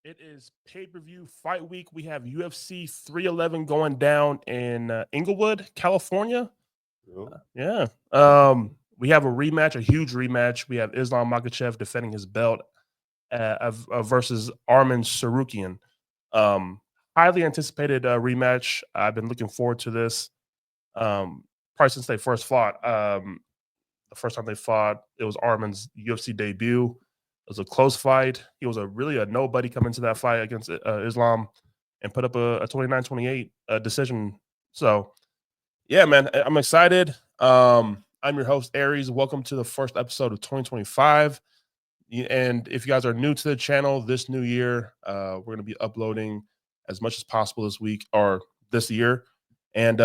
It is pay-per-view fight week. We have UFC 311 going down in Inglewood, California. Yo. Yeah. We have a rematch, a huge rematch. We have Islam Makhachev defending his belt versus Arman Tsarukyan. Um, Highly anticipated rematch. I've been looking forward to this. Probably since they first fought. The first time they fought, it was Arman's UFC debut. It was a close fight. He was really a nobody coming into that fight against Islam and put up a 29-28 decision. So, yeah, man, I'm excited. I'm your host, Aries. Welcome to the first episode of 2025. And if you guys are new to the channel this new year, we're going to be uploading as much as possible this week or this year. And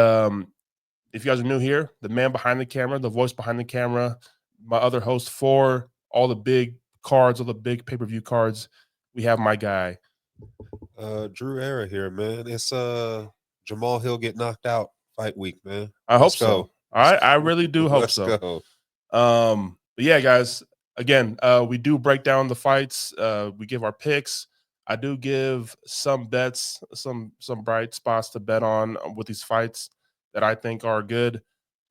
if you guys are new here, the man behind the camera, the voice behind the camera, my other host for all the big cards, all the big pay-per-view cards, we have my guy. Drew Era here, man. It's Jamal Hill get knocked out fight week, man. I hope Let's so. go. All right, I really do hope Let's so. go. But yeah, guys, again, we do break down the fights. We give our picks. I do give some bets, some bright spots to bet on with these fights that I think are good.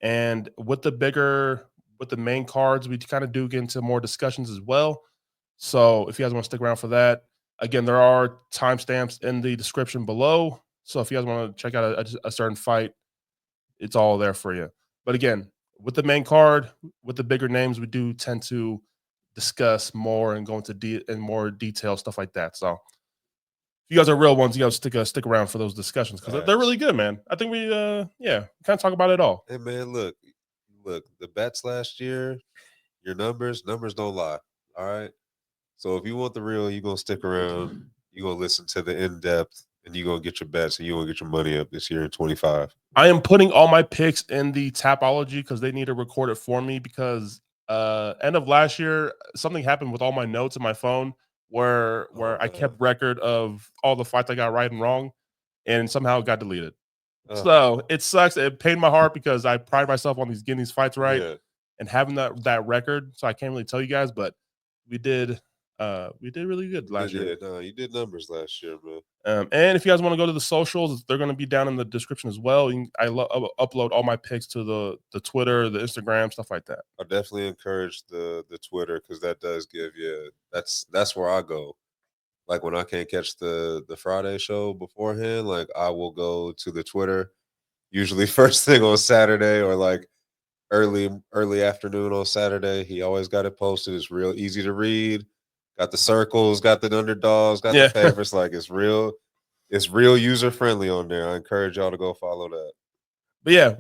And with the main cards, we kind of do get into more discussions as well. So if you guys want to stick around for that, again, there are timestamps in the description below. So if you guys want to check out a certain fight, it's all there for you. But again, with the main card, with the bigger names, we do tend to discuss more and go into in more detail, stuff like that. So if you guys are real ones, you guys stick around for those discussions because they're really good, man. I think we kind of talk about it all. Hey, man, look, the bets last year, your numbers don't lie. All right. So if you want the real, you're gonna stick around. You're gonna listen to the in depth, and you're gonna get your bets, and you're gonna get your money up this year in 25. I am putting all my picks in the Tapology because they need to record it for me because end of last year something happened with all my notes in my phone where I kept record of all the fights I got right and wrong and somehow it got deleted. So it sucks. It pained my heart because I pride myself on getting these fights right and having that record. So I can't really tell you guys, but we did really good last year. No, you did numbers last year, man. And if you guys want to go to the socials, they're going to be down in the description as well. I upload all my picks to the Twitter, the Instagram, stuff like that. I definitely encourage the Twitter because that does give you that's where I go. Like when I can't catch the Friday show beforehand, like I will go to the Twitter, usually first thing on Saturday or like early afternoon on Saturday. He always got it posted. It's real easy to read. Got the circles, got the underdogs, got the favorites. Like it's real user friendly on there. I encourage y'all to go follow that. But yeah,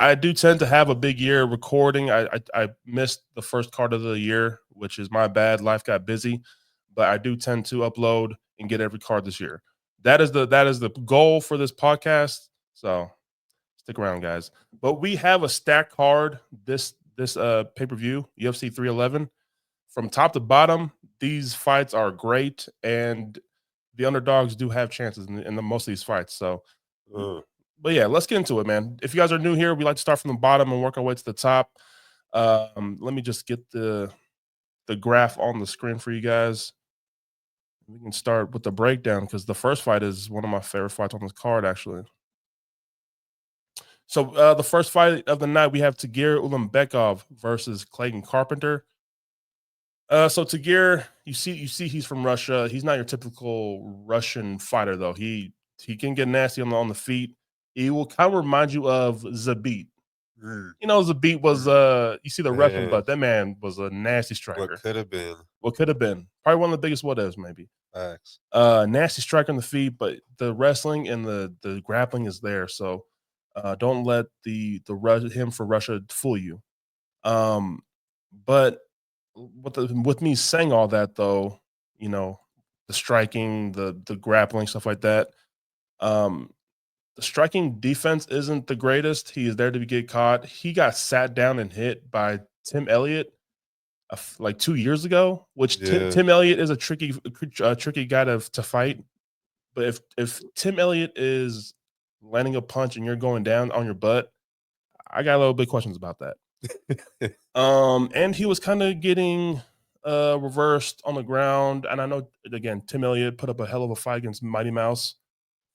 I do tend to have a big year recording. I missed the first card of the year, which is my bad. Life got busy, but I do tend to upload and get every card this year. That is the goal for this podcast. So stick around, guys. But we have a stacked card this pay-per-view, UFC 311. From top to bottom, these fights are great, and the underdogs do have chances in most of these fights. So, but yeah, let's get into it, man. If you guys are new here, we like to start from the bottom and work our way to the top. Let me just get the graph on the screen for you guys. We can start with the breakdown because the first fight is one of my favorite fights on this card, actually. So the first fight of the night, we have Tagir Ulanbekov versus Clayton Carpenter. So Tagir, you see, he's from Russia. He's not your typical Russian fighter, though. He can get nasty on the feet. He will kind of remind you of Zabit. You know, Zabit was you see the Russian, but that man was a nasty striker. What could have been? Probably one of the biggest what ifs, maybe. Facts. Nasty striker on the feet, but the wrestling and the grappling is there. So don't let him for Russia fool you. But with me saying all that, though, you know, the striking, the grappling, stuff like that. The striking defense isn't the greatest. He is there to get caught. He got sat down and hit by Tim Elliott like 2 years ago, which Tim Elliott is a tricky guy to fight. But if Tim Elliott is landing a punch and you're going down on your butt, I got a little bit questions about that. And he was kind of getting reversed on the ground. And I know, again, Tim Elliott put up a hell of a fight against Mighty Mouse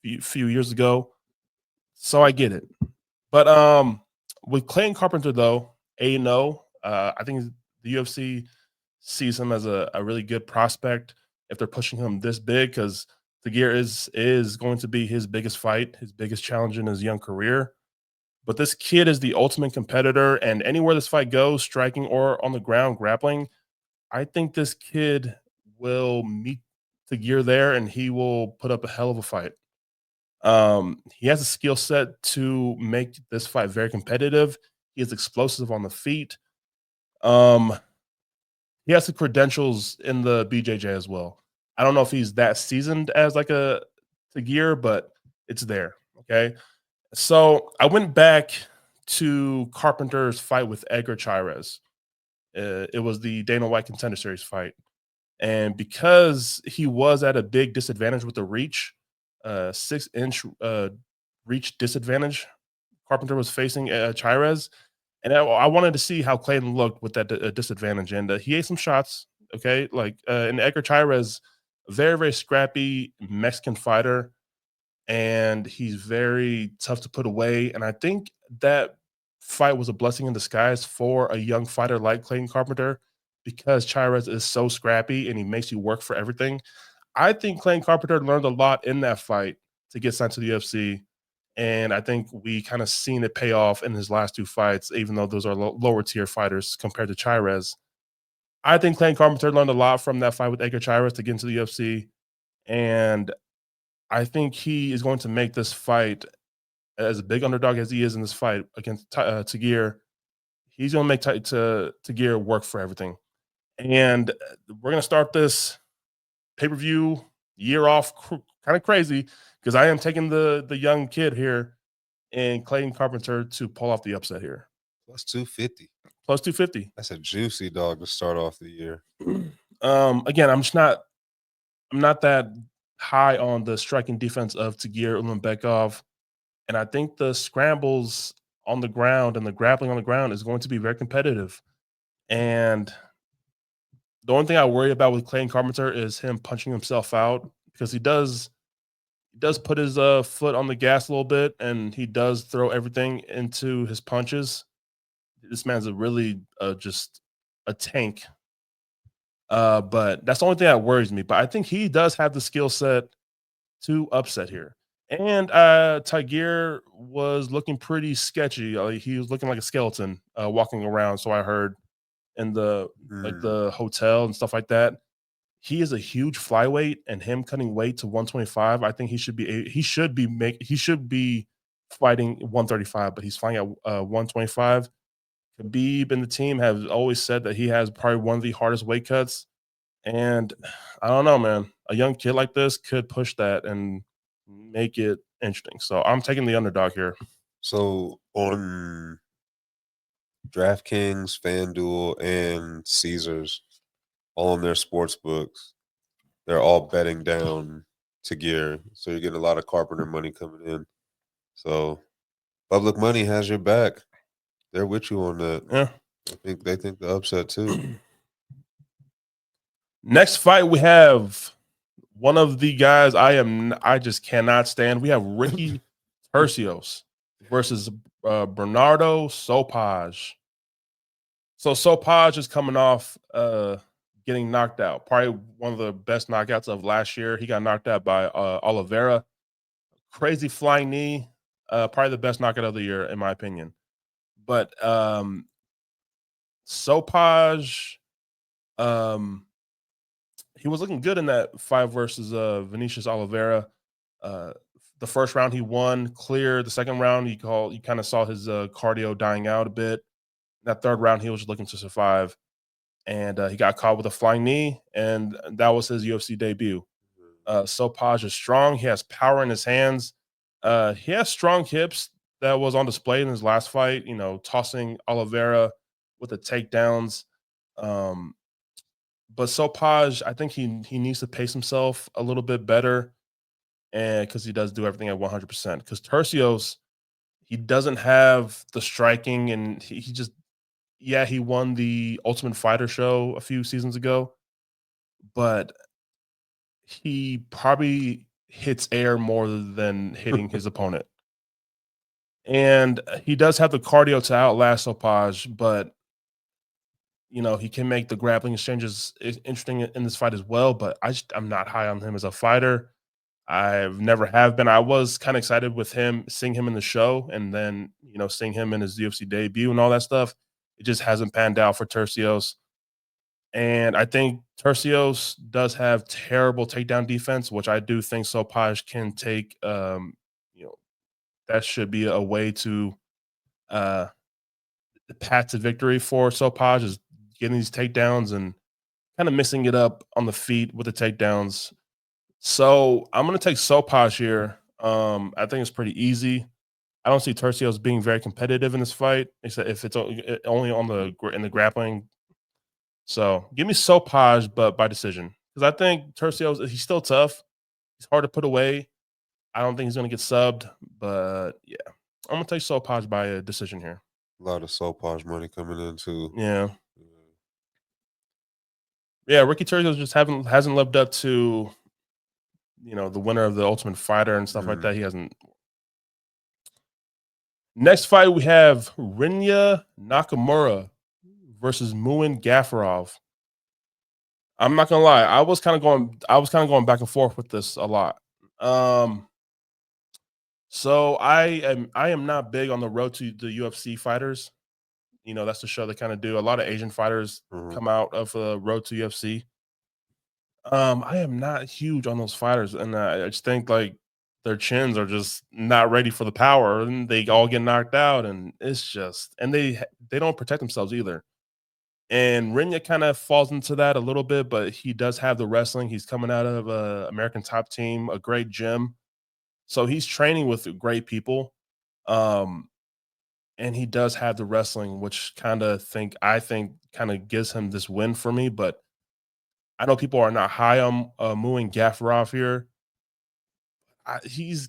a few years ago. So I get it. But with Clayton Carpenter, though, 8-0, I think the UFC sees him as a really good prospect if they're pushing him this big, because Tagir is going to be his biggest fight, his biggest challenge in his young career. But this kid is the ultimate competitor, and anywhere this fight goes, striking or on the ground, grappling, I think this kid will meet Tagir there, and he will put up a hell of a fight. He has a skill set to make this fight very competitive. He is explosive on the feet. He has the credentials in the BJJ as well. I don't know if he's that seasoned as like a Tagir, but it's there. Okay. So I went back to Carpenter's fight with Edgar Chairez. It was the Dana White Contender Series fight. And because he was at a big disadvantage with the reach, 6-inch reach disadvantage, Carpenter was facing Chairez. And I wanted to see how Clayton looked with that disadvantage. And he ate some shots. Okay. Like, and Edgar Chairez, very, very scrappy Mexican fighter. And he's very tough to put away. And I think that fight was a blessing in disguise for a young fighter like Clayton Carpenter, because Chairez is so scrappy and he makes you work for everything. I think Clayton Carpenter learned a lot in that fight to get signed to the UFC. And I think we kind of seen it pay off in his last two fights, even though those are lower tier fighters compared to Chairez. I think Clayton Carpenter learned a lot from that fight with Edgar Chairez to get into the UFC. And I think he is going to make this fight, as a big underdog as he is in this fight against Tagir, he's going to make Tagir work for everything. And we're going to start this pay-per-view year off kind of crazy, because I am taking the young kid here and Clayton Carpenter to pull off the upset here. Plus 250. Plus 250. That's a juicy dog to start off the year. Again, I'm not that high on the striking defense of Tagir Ulanbekov. And I think the scrambles on the ground and the grappling on the ground is going to be very competitive. And the only thing I worry about with Clayton Carpenter is him punching himself out, because he does put his foot on the gas a little bit, and he does throw everything into his punches. This man's really just a tank. But that's the only thing that worries me. But I think he does have the skill set to upset here. And Tagir was looking pretty sketchy. He was looking like a skeleton walking around, so I heard, in the like the hotel and stuff like that. He is a huge flyweight, and him cutting weight to 125, I think he should be fighting 135, but he's fighting at 125. Khabib and the team have always said that he has probably one of the hardest weight cuts. And I don't know, man. A young kid like this could push that and make it interesting. So I'm taking the underdog here. So on DraftKings, FanDuel, and Caesars, all on their sports books, they're all betting down Tagir. So you're getting a lot of Carpenter money coming in. So public money has your back. They're with you on that. Yeah. They think the upset too. Next fight, we have one of the guys I just cannot stand. We have Ricky Turcios versus Bernardo Sopaj. So Sopaj is coming off getting knocked out. Probably one of the best knockouts of last year. He got knocked out by Oliveira. Crazy flying knee. Probably the best knockout of the year, in my opinion. But Sopaj, he was looking good in that fight versus Vinicius Oliveira. The first round he won clear. The second round you kind of saw his cardio dying out a bit. That third round he was just looking to survive, and he got caught with a flying knee, and that was his UFC debut. Sopaj is strong. He has power in his hands. He has strong hips that was on display in his last fight, tossing Oliveira with the takedowns. But Sopaj, I think he needs to pace himself a little bit better, and because he does do everything at 100%. Because Turcios, he doesn't have the striking, and he yeah, he won the Ultimate Fighter show a few seasons ago, but he probably hits air more than hitting his opponent. And he does have the cardio to outlast Sopaj, but he can make the grappling exchanges interesting in this fight as well. But I'm not high on him as a fighter. I've never have been. I was kind of excited with him, seeing him in the show, and then seeing him in his UFC debut and all that stuff. It just hasn't panned out for Turcios. And I think Turcios does have terrible takedown defense, which I do think Sopaj can take. That should be a way to uh, path to victory for Sopaj, is getting these takedowns and kind of mixing it up on the feet with the takedowns. So I'm going to take Sopaj here. I think it's pretty easy. I don't see Turcios being very competitive in this fight, except if it's only in the grappling. So give me Sopaj, but by decision, because I think Turcios, he's still tough. He's hard to put away. I don't think he's going to get subbed, but yeah, I'm going to take Sopaj by a decision here. A lot of Sopaj money coming in too. Yeah. Yeah, Ricky Turcios just hasn't lived up to the winner of the Ultimate Fighter and stuff like that. He hasn't. Next fight, we have Rinya Nakamura versus Muin Gafurov. I'm not gonna lie, I was kind of going back and forth with this a lot. So I am not big on the road to the UFC fighters. That's the show they kind of do. A lot of Asian fighters come out of the road to UFC. I am not huge on those fighters, and I just think like their chins are just not ready for the power, and they all get knocked out, and it's just, and they don't protect themselves either. And Rinya kind of falls into that a little bit, but he does have the wrestling. He's coming out of a American Top Team, a great gym, so he's training with great people. And he does have the wrestling, which I think kind of gives him this win for me. But I know people are not high on Muin Gafurov here. He's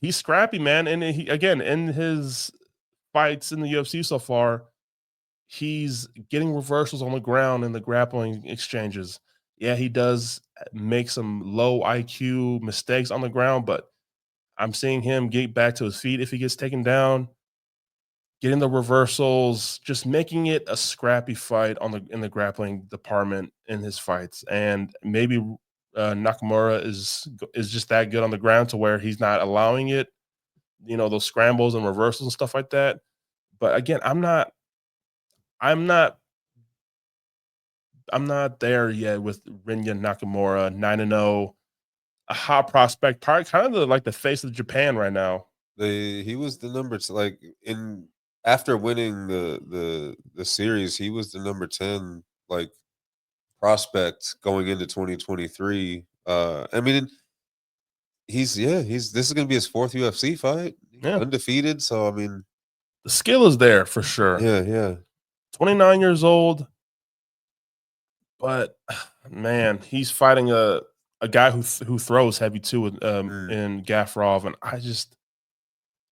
scrappy, man, and he, again, in his fights in the UFC so far, he's getting reversals on the ground in the grappling exchanges. Yeah, he does make some low IQ mistakes on the ground, but I'm seeing him get back to his feet if he gets taken down, getting the reversals, just making it a scrappy fight in the grappling department in his fights. And maybe Nakamura is just that good on the ground to where he's not allowing it, those scrambles and reversals and stuff like that. But again, I'm not there yet with Rinya Nakamura, 9-0, a hot prospect, probably kind of like the face of Japan right now. He was the number like in after winning the series, he was the number 10 like prospect going into 2023. I mean, this is gonna be his 4th UFC fight. Yeah. Undefeated. So I mean, the skill is there for sure. Yeah. 29 years old, but man, he's fighting a guy who throws heavy too in Gafurov, and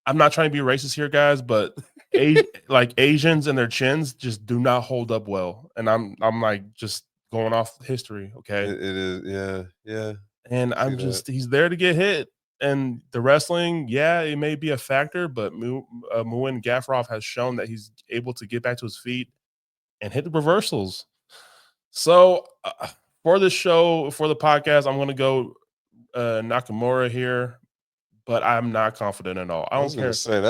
I'm not trying to be racist here, guys, but like Asians and their chins just do not hold up well, and I'm like just going off history, okay? It is, yeah. And he's there to get hit, and the wrestling, yeah, it may be a factor, but Muin Gafurov has shown that he's able to get back to his feet and hit the reversals. So for this show, for the podcast, I'm going to go Nakamura here, but I'm not confident at all. I don't care. Say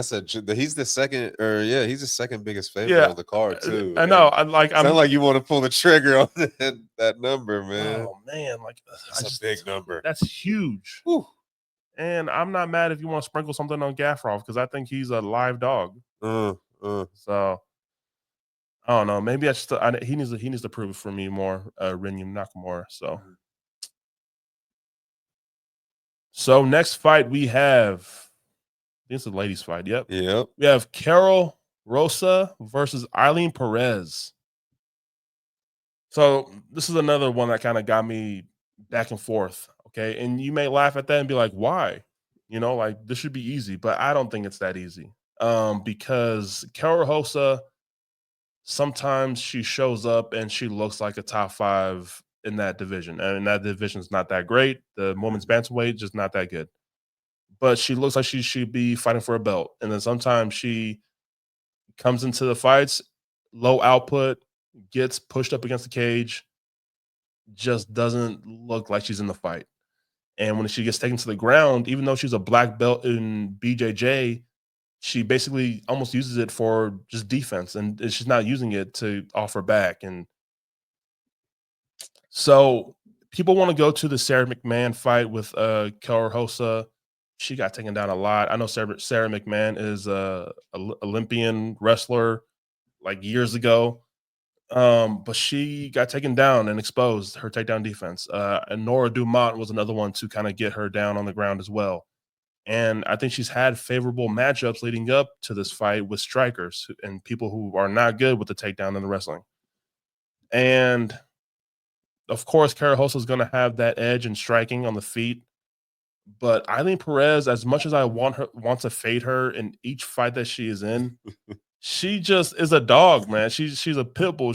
he's the second, he's the second biggest favorite on the card too. I know. I'm like you want to pull the trigger on that number, man. Oh man, like that's a big number. That's huge. Whew. And I'm not mad if you want to sprinkle something on Gafurov because I think he's a live dog. So I don't know. Maybe he needs to prove it for me more. Rinya Nakamura. So next fight we have. This is a ladies' fight. Yep. We have Carol Rosa versus Ailin Perez. So this is another one that kind of got me back and forth. Okay, and you may laugh at that and be like, "Why?" Like this should be easy, but I don't think it's that easy. Because Carol Rosa sometimes she shows up and she looks like a top 5 in that division, and that division is not that great. The women's bantamweight just not that good, but she looks like she should be fighting for a belt. And then sometimes she comes into the fights, low output, gets pushed up against the cage, just doesn't look like she's in the fight. And when she gets taken to the ground, even though she's a black belt in BJJ, she basically almost uses it for just defense, and she's not using it to offer back. And so people want to go to the Sarah McMahon fight with Carol Rosa. She got taken down a lot. I know Sarah McMahon is a Olympian wrestler like years ago. But she got taken down and exposed her takedown defense. And Nora Dumont was another one to kind of get her down on the ground as well. And I think she's had favorable matchups leading up to this fight with strikers and people who are not good with the takedown in the wrestling. And of course, Carol Rosa is going to have that edge in striking on the feet. But Ailin Perez, as much as I want to fade her in each fight that she is in, she just is a dog, man. She's a pit bull.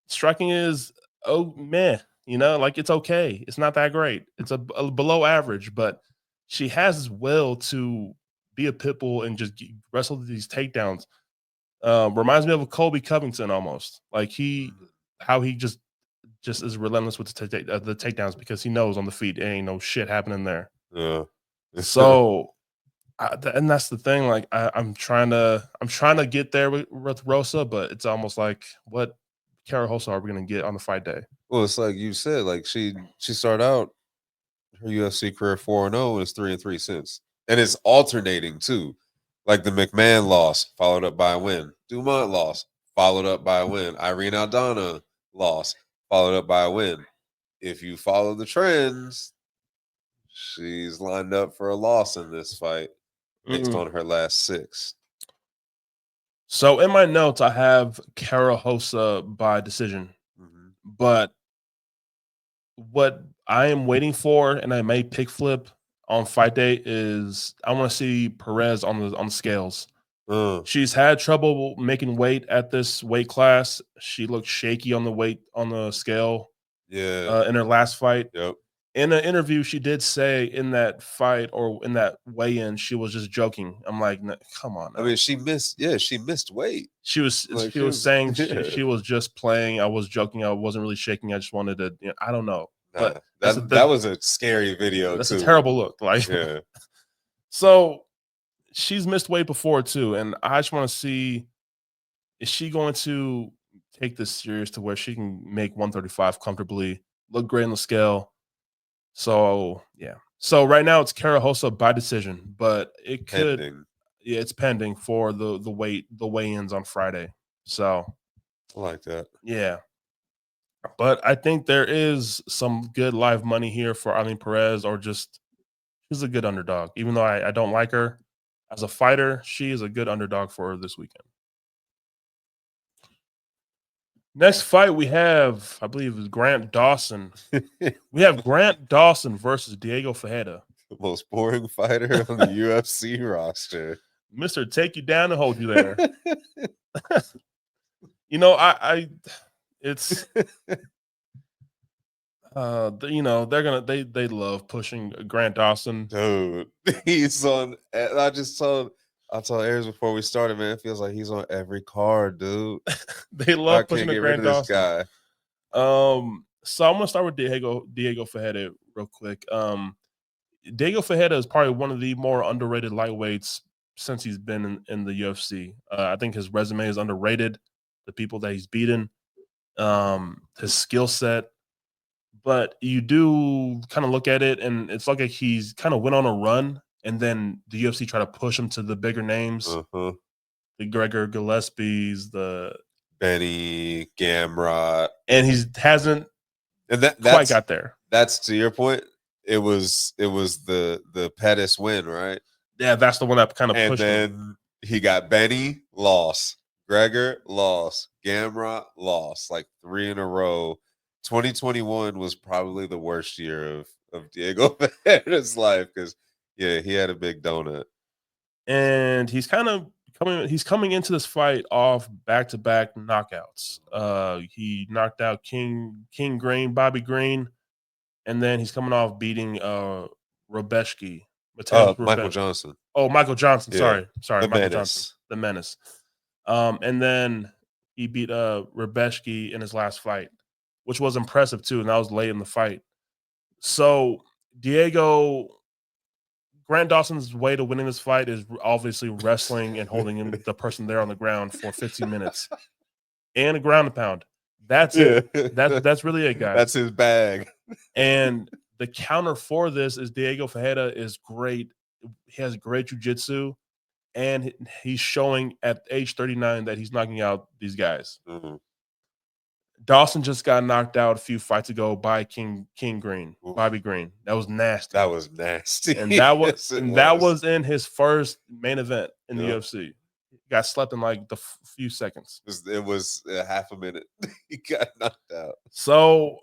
Striking is like it's okay. It's not that great. It's a below average, but she has this will to be a pit bull and just wrestle these takedowns. Reminds me of a Colby Covington almost. Like how he just is relentless with the takedowns because he knows on the feet ain't no shit happening there. Yeah. So. And that's the thing. Like I'm trying to get there with Rosa, but it's almost like what Carol Rosa are we going to get on the fight day? Well, it's like you said. Like she started out her UFC career 4-0 and it's 3-3 since, and it's alternating too. Like the McMahon loss followed up by a win, Dumont loss followed up by a win, Irene Aldana loss followed up by a win. If you follow the trends, she's lined up for a loss in this fight based on her last 6. So in my notes, I have Carol Rosa by decision, but what I am waiting for, and I may pick flip on fight day, is I want to see Perez on the scales. She's had trouble making weight at this weight class. She looked shaky on the scale. Yeah. In her last fight. Yep. In an interview, she did say in that fight or in that weigh-in, she was just joking. I'm like, come on. I mean, she missed weight. She was saying she was just playing. I was joking. I wasn't really shaking. I just wanted to. I don't know. But that was a scary video. That's too. A terrible look. Like, yeah. So she's missed weight before too, and I just want to see, is she going to take this serious to where she can make 135 comfortably, look great on the scale? So yeah. So right now it's Carol Rosa by decision, but it could. Pending. Yeah, it's pending for the weigh-ins on Friday. So I like that. Yeah. But I think there is some good live money here for Ailin Perez, or just she's a good underdog. Even though I don't like her as a fighter, she is a good underdog for this weekend. Next fight we have, I believe, is Grant Dawson. We have Grant Dawson versus Diego Ferreira. The most boring fighter on the UFC roster. Mr. Take you down and hold you there. It's they love pushing Grant Dawson. Dude, he's on. I told Ayers before we started, man, it feels like he's on every card, dude. They love pushing the Grant Dawson guy. So I'm gonna start with Diego Ferreira real quick. Diego Ferreira is probably one of the more underrated lightweights since he's been in the UFC. I think his resume is underrated. The people that he's beaten, his skill set. But you do kind of look at it, and it's like he's kind of went on a run, and then the UFC tried to push him to the bigger names, the Gregor Gillespie's, the Benny Gamrot, and he hasn't quite got there. That's to your point. It was the Pettis win, right? Yeah, that's the one that kind of pushed him. And then he got Benny, loss. Gregor, loss. Gamrot, loss. Like 3 in a row. 2021 was probably the worst year of Diego Ferreira's life because, yeah, he had a big donut. And he's kind of he's coming into this fight off back-to-back knockouts. He knocked out King Green, Bobby Green, and then he's coming off beating Robeshki. Michael Johnson. Oh, Michael Johnson. Yeah. Sorry, The Michael Menace. Johnson, the Menace. And then he beat Robeshki in his last fight, which was impressive too, and that was late in the fight. So Grant Dawson's way to winning this fight is obviously wrestling and holding the person there on the ground for 15 minutes and a ground and pound. That's it. That's really it, guys. That's his bag. And the counter for this is Diego Ferreira is great. He has great jiu-jitsu, and he's showing at age 39 that he's knocking out these guys. Mm-hmm. Dawson just got knocked out a few fights ago by King Green, Oof. Bobby Green. That was nasty. That was nasty. And that was that was in his first main event in the UFC. He got slept in like the few seconds. It was half a minute. He got knocked out. So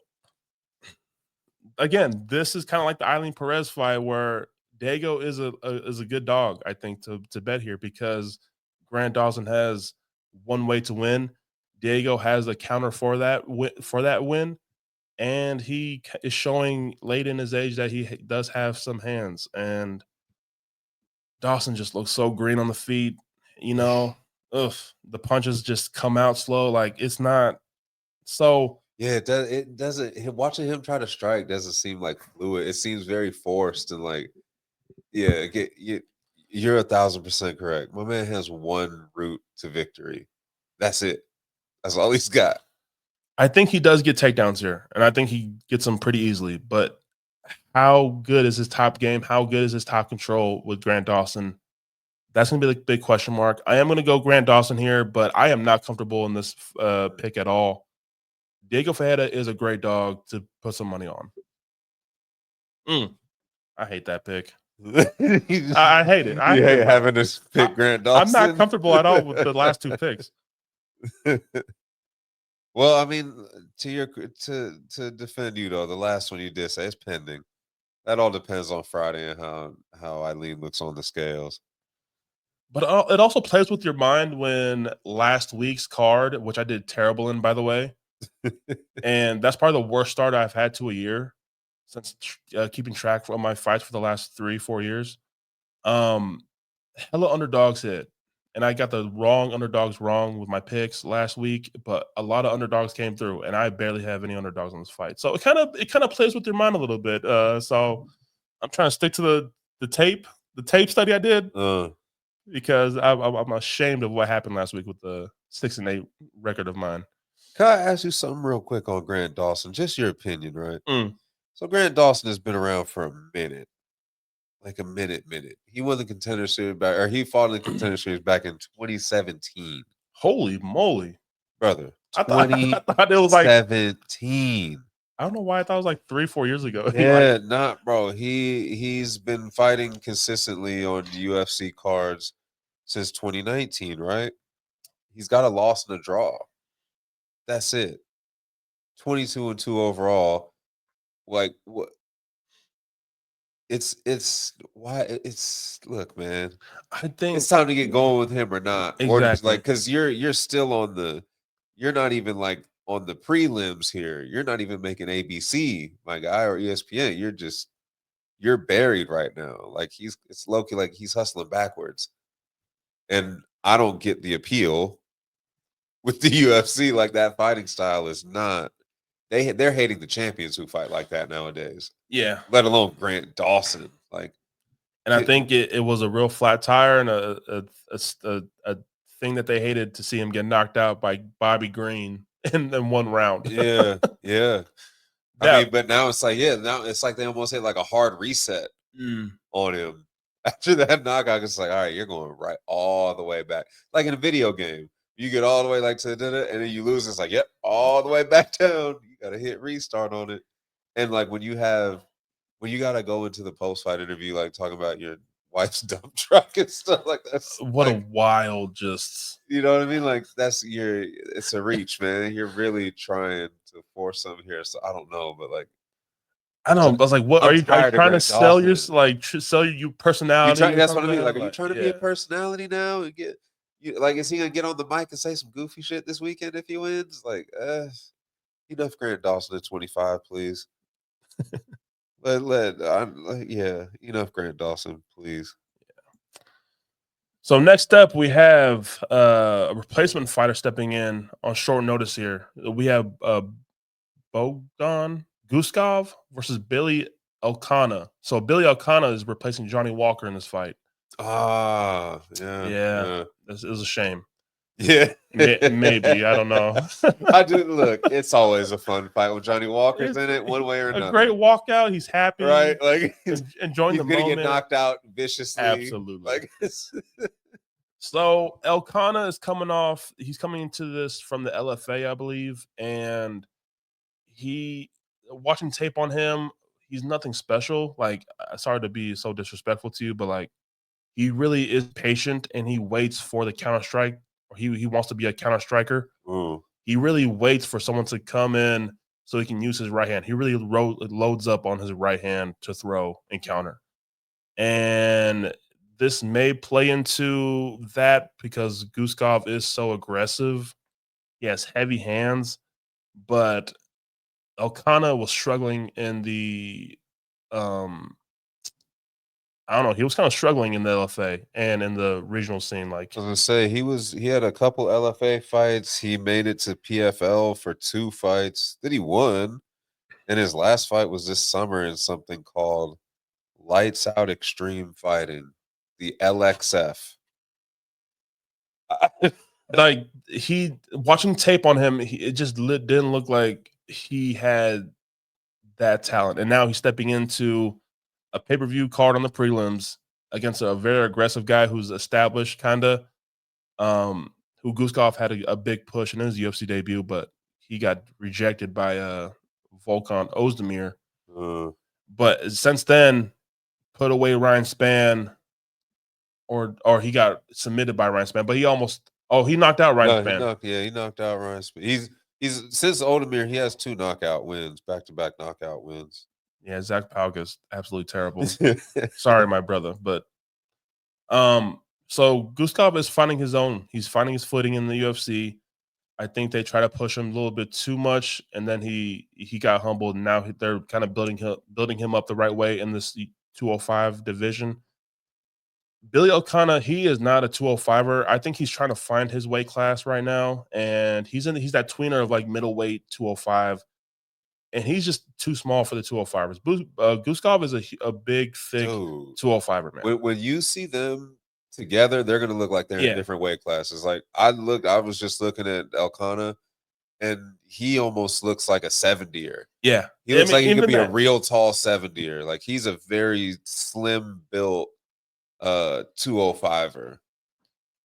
again, this is kind of like the Ailin Perez fight where Diego is a good dog, I think, to bet here, because Grant Dawson has one way to win. Diego has a counter for that win, and he is showing late in his age that he does have some hands. And Dawson just looks so green on the feet, the punches just come out slow, like it's not so. Yeah, it doesn't. Watching him try to strike doesn't seem like fluid. It seems very forced and like, yeah, you're 1,000% correct. My man has one route to victory. That's it. That's all he's got. I think he does get takedowns here, and I think he gets them pretty easily. But how good is his top game? How good is his top control with Grant Dawson? That's going to be the big question mark. I am going to go Grant Dawson here, but I am not comfortable in this pick at all. Diego Ferreira is a great dog to put some money on. I hate that pick. I hate it. I hate having to pick Grant Dawson. I'm not comfortable at all with the last two picks. Well, I mean, to defend you though, the last one you did say is pending. That all depends on Friday and how Ailin looks on the scales. But it also plays with your mind when last week's card, which I did terrible in, by the way, and that's probably the worst start I've had to a year since keeping track of my fights for the last 3-4 years. Hella underdogs hit. And I got the wrong underdogs wrong with my picks last week, but a lot of underdogs came through, and I barely have any underdogs in this fight. So it kind of plays with your mind a little bit. So I'm trying to stick to the tape study I did, because I'm ashamed of what happened last week with the 6-8 record of mine. Can I ask you something real quick on Grant Dawson? Just your opinion, right? So Grant Dawson has been around for a minute. Like a minute. He won the Contender Series he fought in the Contender Series back in 2017. Holy moly, brother! I thought it was like 17. I don't know why I thought it was like 3-4 years ago. Yeah, not bro. He's been fighting consistently on UFC cards since 2019, right? He's got a loss and a draw. That's it. 22-2 overall. Like what? Look, man. I think it's time to get going with him or not. Exactly. Or just like, because you're still you're not even like on the prelims here. You're not even making ABC, my guy, or ESPN. You're buried right now. Like it's low-key like he's hustling backwards. And I don't get the appeal with the UFC. Like that fighting style is not. They're hating the champions who fight like that nowadays. Yeah. Let alone Grant Dawson. Like, and I think it was a real flat tire and a thing that they hated to see him get knocked out by Bobby Green in one round. Yeah. I mean, but now it's like, now it's like they almost hit like a hard reset on him. After that knockout, it's like, all right, you're going right all the way back. Like in a video game. You get all the way like to and then you lose. It's like, yep, all the way back down. You got to hit restart on it. And like when you got to go into the post-fight interview, like talking about your wife's dump truck and stuff like that. What a wild just. You know what I mean? Like it's a reach, man. You're really trying to force something here. So I don't know, but like. I know. I was like, what are you trying to sell your personality? That's what I mean. Like, are you trying to be a personality now and get Like, is he gonna get on the mic and say some goofy shit this weekend if he wins? Like, enough Grant Dawson at 25, please. Enough Grant Dawson, please. So next up, we have a replacement fighter stepping in on short notice here. We have Bogdan Guskov versus Billy Elekana. So Billy Elekana is replacing Johnny Walker in this fight. Yeah. It was a shame. Yeah. Maybe. I don't know. I do look, it's always a fun fight when Johnny Walker's in it, one way or another. A great walkout. He's happy. Right? Like enjoying the moment. He's gonna get knocked out viciously. Absolutely. Like So Elekana is coming off. He's coming into this from the LFA, I believe, and watching tape on him, he's nothing special. Like, sorry to be so disrespectful to you, but like, he really is patient and he waits for the counter strike. Or he wants to be a counter striker. He really waits for someone to come in so he can use his right hand. He really loads up on his right hand to throw and counter. And this may play into that because Guskov is so aggressive. He has heavy hands, but Elekana was struggling in the I don't know. He was kind of struggling in the LFA and in the regional scene. Like, I was gonna say, he had a couple LFA fights. He made it to PFL for 2 fights that he won. And his last fight was this summer in something called Lights Out Extreme Fighting, the LXF. like watching tape on him, it just didn't look like he had that talent. And now he's stepping into a pay-per-view card on the prelims against a very aggressive guy who's established, kind of, who Guskov had a big push in his UFC debut, but he got rejected by Volkan Ozdemir. But since then, put away Ryan Spann, or he got submitted by Ryan Spann, but he knocked out Ryan Spann. He knocked out Ryan Spann. He's since Ozdemir, he has 2 knockout wins, back-to-back knockout wins. Yeah, Zach Pauga's absolutely terrible. Sorry, my brother, but so Guskov is finding his own. He's finding his footing in the UFC. I think they try to push him a little bit too much, and then he got humbled. And now they're kind of building him up the right way in this 205 division. Billy Elekana, he is not a 205er. I think he's trying to find his weight class right now, and he's that tweener of like middleweight 205. And he's just too small for the 205ers. Guskov is a big, thick 205er, man. When you see them together, they're going to look like they're in different weight classes. Like, I was just looking at Elekana, and he almost looks like a 70er. Yeah. He looks like he could be a real tall 70er. Like, he's a very slim-built 205er.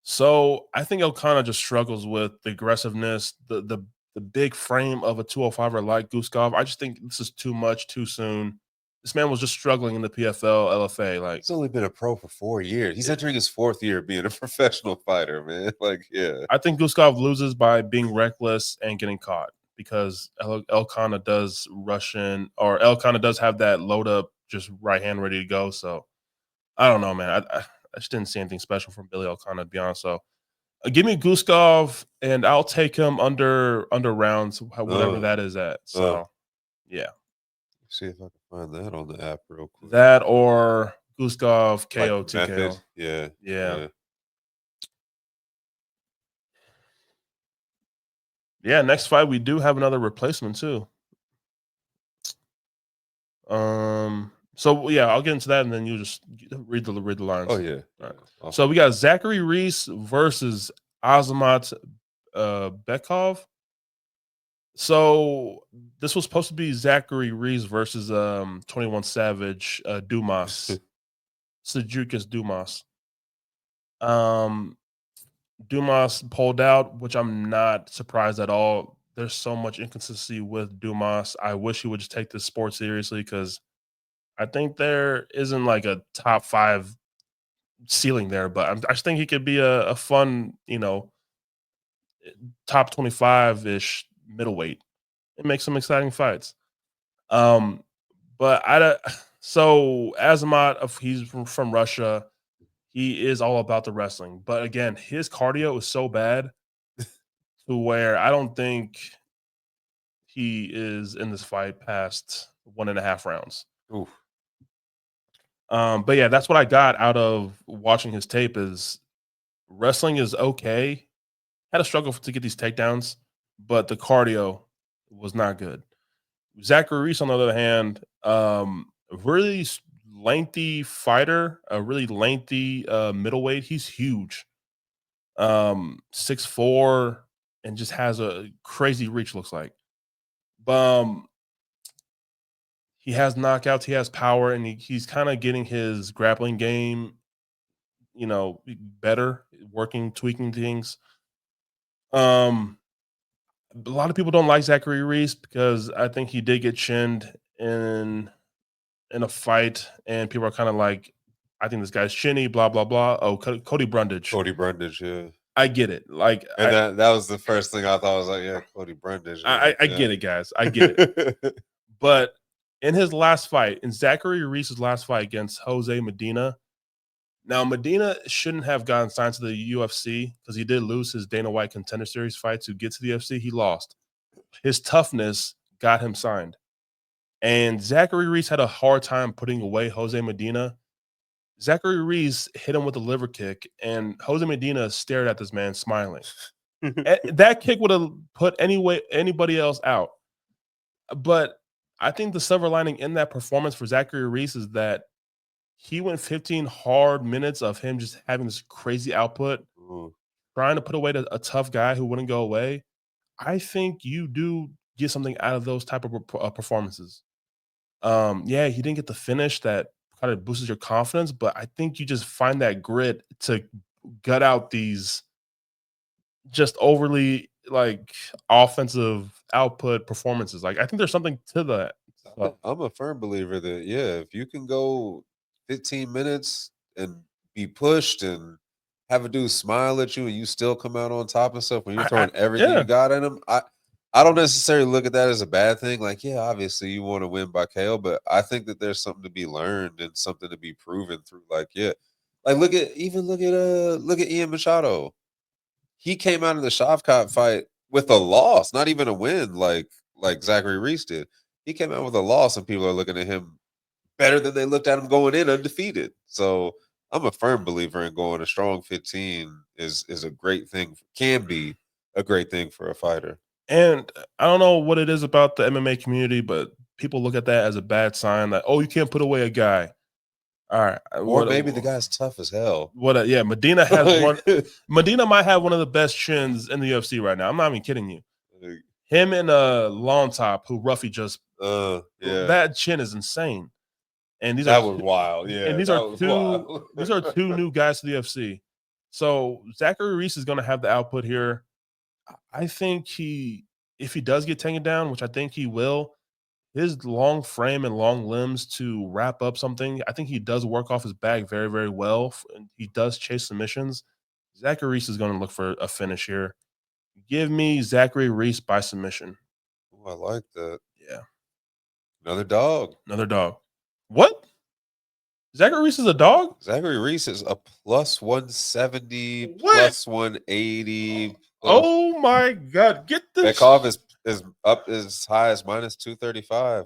So I think Elekana just struggles with the aggressiveness, the big frame of a 205er like Guskov. I just think this is too much too soon. This man was just struggling in the PFL, LFA. Like, he's only been a pro for 4 years. He's entering his 4th year being a professional fighter, man. Like, yeah. I think Guskov loses by being reckless and getting caught because Elekana does rush in, or Elekana does have that load up, just right hand ready to go. So I don't know, man. I just didn't see anything special from Billy Elekana, to be honest. So give me Guskov, and I'll take him under rounds, whatever that is at. So, yeah. See if I can find that on the app real quick. That or Guskov KO like TKO. Yeah. Yeah, next fight we do have another replacement too. So yeah, I'll get into that, and then you just read the lines. Oh yeah. All right. Awesome. So we got Zachary Reese versus Azamat Bekoev. So this was supposed to be Zachary Reese versus 21 Savage Dumas. Tsarukyan Dumas. Dumas pulled out, which I'm not surprised at all. There's so much inconsistency with Dumas. I wish he would just take this sport seriously, because I think there isn't like a top 5 ceiling there, but I just think he could be a fun, top 25-ish middleweight and make some exciting fights. But so Azamat, he's from Russia. he is all about the wrestling. But again, his cardio is so bad to where I don't think he is in this fight past 1.5 rounds. Oof. But yeah, that's what I got out of watching his tape is wrestling is okay. Had a struggle to get these takedowns, but the cardio was not good. Zachary Reese, on the other hand, really lengthy fighter, a really lengthy middleweight. He's huge, 6'4", and just has a crazy reach. Looks like, he has knockouts, he has power, and he's kind of getting his grappling game, better, working, tweaking things. A lot of people don't like Zachary Reese because I think he did get chinned in a fight, and people are kind of like, I think this guy's chinny, blah blah blah. Oh, Cody Brundage. Cody Brundage, yeah. I get it. Like, and that was the first thing I thought. I was like, yeah, Cody Brundage. I get it, guys. I get it. But in his last fight, in Zachary Reese's last fight against Jose Medina, now Medina shouldn't have gotten signed to the UFC because he did lose his Dana White Contender Series fight to get to the UFC. He lost. His toughness got him signed. And Zachary Reese had a hard time putting away Jose Medina. Zachary Reese hit him with a liver kick, and Jose Medina stared at this man smiling. That kick would have put anybody else out. But I think the silver lining in that performance for Zachary Reese is that he went 15 hard minutes of him just having this crazy output, trying to put away a tough guy who wouldn't go away. I think you do get something out of those type of performances. Yeah, he didn't get the finish that kind of boosts your confidence, but I think you just find that grit to gut out these just overly like offensive output performances. Like, I think there's something to that. I'm a firm believer that, yeah, if you can go 15 minutes and be pushed and have a dude smile at you and you still come out on top and stuff when you're throwing everything you got in him, I don't necessarily look at that as a bad thing. Like, yeah, obviously you want to win by KO, but I think that there's something to be learned and something to be proven through. Like, yeah, like look at Ian Machado. He came out of the Shavkat fight with a loss, not even a win, like Zachary Reese did. He came out with a loss, and people are looking at him better than they looked at him going in undefeated. So I'm a firm believer in going a strong 15 is a great thing, can be a great thing for a fighter. And I don't know what it is about the MMA community, but people look at that as a bad sign that, oh, you can't put away a guy. All right. Or maybe the guy's tough as hell. Yeah, Medina has one. Medina might have one of the best chins in the UFC right now. I'm not even kidding you. Him and Long Top, who Ruffy just that chin is insane. And that was wild. Yeah. And these are two new guys to the UFC. So Zachary Reese is going to have the output here. I think if he does get taken down, which I think he will, his long frame and long limbs to wrap up something, I think he does work off his back very, very well. And he does chase submissions. Zachary Reese is going to look for a finish here. Give me Zachary Reese by submission. Oh, I like that. Yeah. Another dog. What? Zachary Reese is a dog? Zachary Reese is a plus 170, plus 180. Oh my God. Get this. Bekoev is up as high as minus 235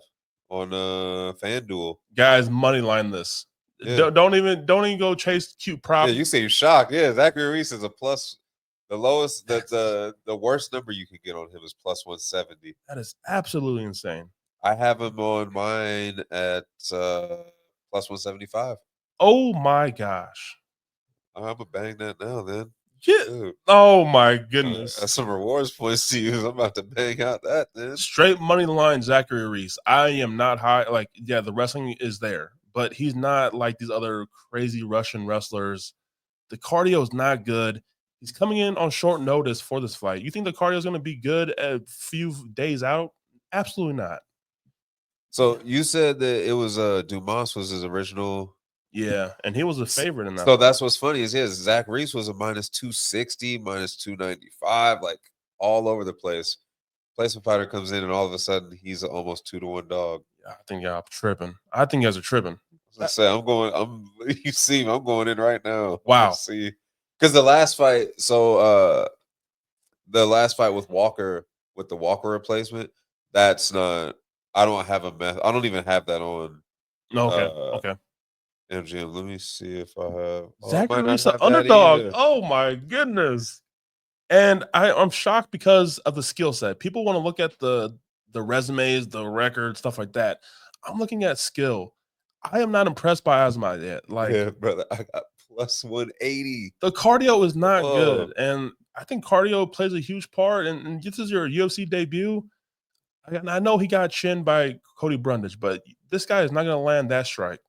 on FanDuel. Guys, money line this. Yeah. Don't even go chase cute props. Yeah, you seem shocked. Yeah, Zachary Reese is a plus. The lowest, the worst number you can get on him is plus 170. That is absolutely insane. I have him on mine at plus 175. Oh my gosh. I'm gonna bang that now then. Yeah. Oh my goodness. That's some rewards points to use. I'm about to bang out that then. Straight money line Zachary Reese. I am not high. Like, yeah, the wrestling is there, but he's not like these other crazy Russian wrestlers. The cardio is not good. He's coming in on short notice for this fight. You think the cardio is going to be good a few days out? Absolutely not. So you said that it was Dumas was his original. Yeah, and he was a favorite in that. So that's what's funny is Zach Reese was a minus 260, minus 295, like all over the place. Placement fighter comes in and all of a sudden he's an almost 2-to-1 dog. I think y'all tripping. I think you guys are tripping. Let's say I'm going. You see me. I'm going in right now. Wow. Let's see, because the last fight. So the last fight with Walker, with the Walker replacement, that's not. I don't have a meth. I don't even have that on. Okay. MGM. Let me see if I have. Zachary Reese, the underdog. Oh my goodness. And I'm shocked because of the skill set. People want to look at the resumes, the records, stuff like that. I'm looking at skill. I am not impressed by Azamat yet. Like, yeah, brother, I got plus 180. The cardio is not good, and I think cardio plays a huge part. And this is your UFC debut. I know he got chinned by Cody Brundage, but this guy is not going to land that strike.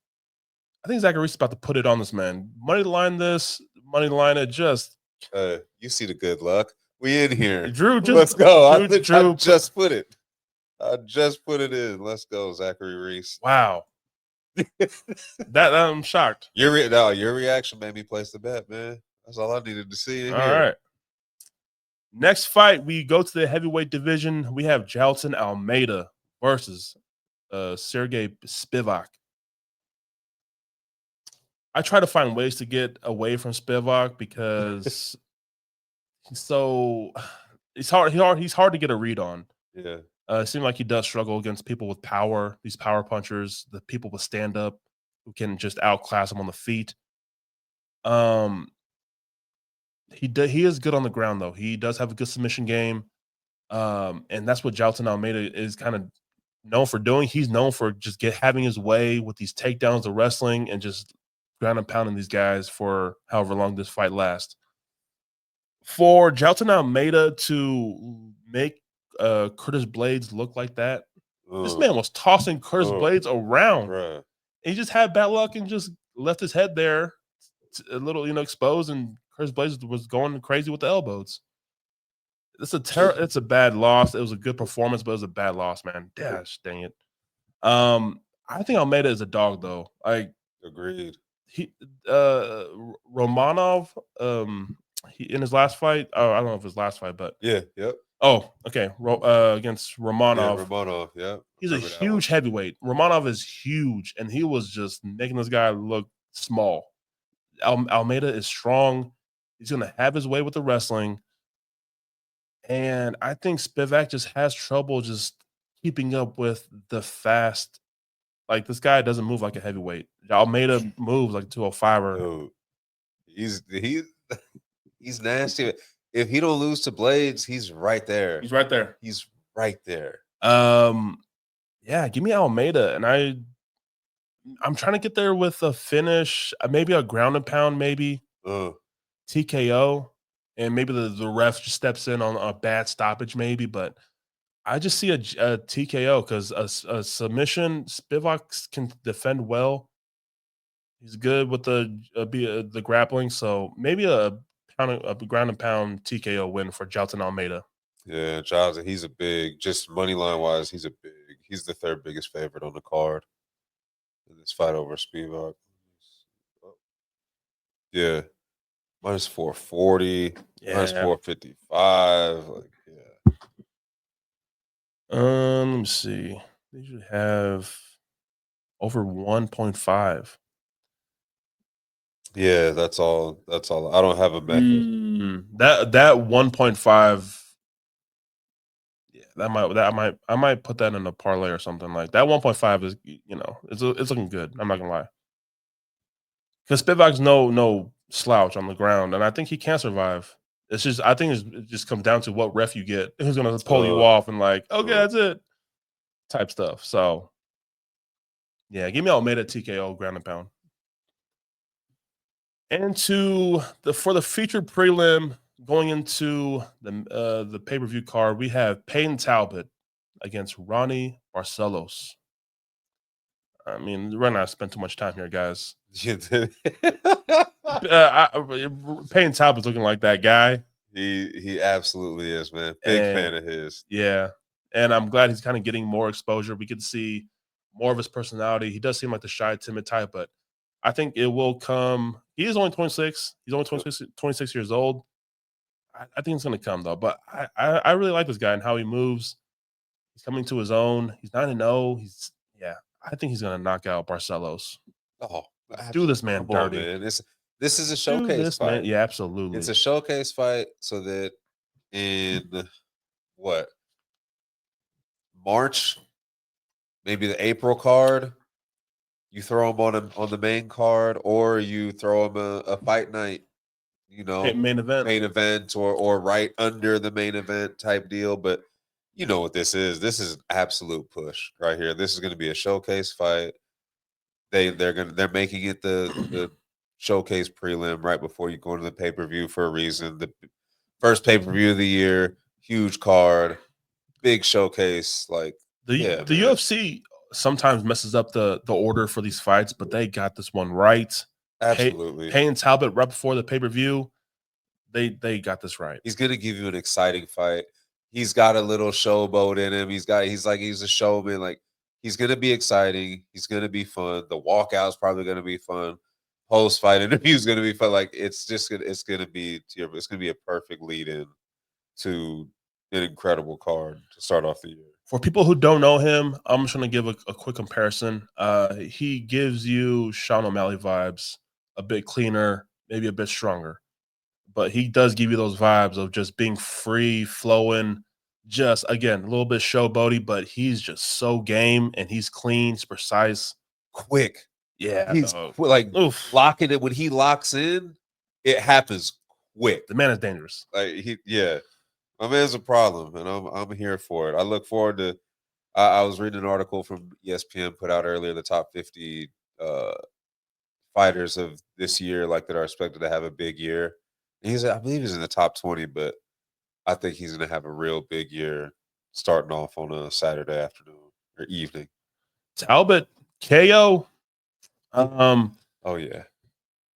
I think Zachary's about to put it on this man. Money line this, money line it. Just you see the good luck. We in here. Drew, let's go. Drew, I just put it. I just put it in. Let's go, Zachary Reese. Wow. that I'm shocked. Your reaction made me place the bet, man. That's all I needed to see. All right. Next fight, we go to the heavyweight division. We have Jailton Almeida versus Serghei Spivac. I try to find ways to get away from Spivac because he's hard to get a read on. Yeah. It seems like he does struggle against people with power, these power punchers, the people with stand up who can just outclass him on the feet. He is good on the ground though. He does have a good submission game. And that's what Jailton Almeida is kind of known for doing. He's known for just having his way with these takedowns of wrestling and just ground and pounding these guys for however long this fight lasts. For Jailton Almeida to make Curtis Blades look like that, this man was tossing Curtis Blades around. Right. He just had bad luck and just left his head there a little, exposed, and Curtis Blades was going crazy with the elbows. It's a bad loss. It was a good performance, but it was a bad loss, man. Gosh, dang it. I think Almeida is a dog though. Agreed. Romanov, in his last fight, I don't know if his last fight, but yep. Oh, okay. Against Romanov. Yeah, Romanov, yeah. He's a huge heavyweight. Romanov is huge, and he was just making this guy look small. Almeida is strong. He's going to have his way with the wrestling. And I think Spivac just has trouble just keeping up with the fast. Like, this guy doesn't move like a heavyweight. Almeida moves like a 205er. He's nasty. If he don't lose to Blades, he's right there. He's right there. Yeah, give me Almeida. And I'm trying to get there with a finish, maybe a ground and pound, maybe TKO, and maybe the ref just steps in on a bad stoppage, maybe. But I just see a TKO because a submission, Spivac can defend well. He's good with the grappling, so maybe a ground and pound TKO win for Jailton Almeida. Yeah, Jailton, he's a big, just money line wise, he's the third biggest favorite on the card in this fight over Spivac. Yeah, minus 440, minus 455. Let me see. They should have over 1.5. Yeah, that's all. I don't have a method. That 1.5. Yeah, I might put that in a parlay or something. Like that 1.5 is, it's looking good. I'm not gonna lie. Because Spivac's no slouch on the ground, and I think he can survive. It's just, I think it just comes down to what ref you get, who's gonna pull you off and okay, that's it, type stuff. So, yeah, give me Almeida TKO ground and pound. And for the featured prelim going into the pay-per-view card, we have Payton Talbott against Ronnie Barcelos. I mean, we're not spend too much time here, guys. Payton Talbott's looking like that guy. He absolutely is, man. Big fan of his. Yeah, and I'm glad he's kind of getting more exposure. We can see more of his personality. He does seem like the shy, timid type, but I think it will come. He is only 26. He's only 26 years old. I think it's going to come, though. But I really like this guy and how he moves. He's coming to his own. He's 9-0. I think he's going to knock out Barcelos. Oh, Do this man come on, dirty. man. This is a Do showcase this fight. man. Yeah, absolutely. It's a showcase fight so that in what March, maybe the April card, you throw him on the main card, or you throw him a fight night, Main event. main event, or right under the main event type deal. But you know what this is? This is an absolute push right here. This is going to be a showcase fight. They're making it the showcase prelim right before you go into the pay-per-view for a reason. The first pay-per-view of the year, huge card, big showcase. Like The man. UFC sometimes messes up the order for these fights, but they got this one right. Absolutely. Payton Talbott right before the pay-per-view, they got this right. He's gonna give you an exciting fight. He's got a little showboat in him. He's a showman. Like he's gonna be exciting. He's gonna be fun. The walkout's probably gonna be fun. Post fight interview's gonna be fun. Like it's gonna be a perfect lead in to an incredible card to start off the year. For people who don't know him, I'm just going to give a quick comparison. He gives you Sean O'Malley vibes, a bit cleaner, maybe a bit stronger. But he does give you those vibes of just being free, flowing, just, again, a little bit showboaty, but he's just so game and he's clean, he's precise. Quick. Yeah. He's like locking it. When he locks in, it happens quick. The man is dangerous. Like my man's a problem, and I'm here for it. I look forward to. I was reading an article from ESPN put out earlier, the top 50 fighters of this year, like that are expected to have a big year. And I believe he's in the top 20, but I think he's going to have a real big year starting off on a Saturday afternoon or evening. Talbott, KO. Oh yeah.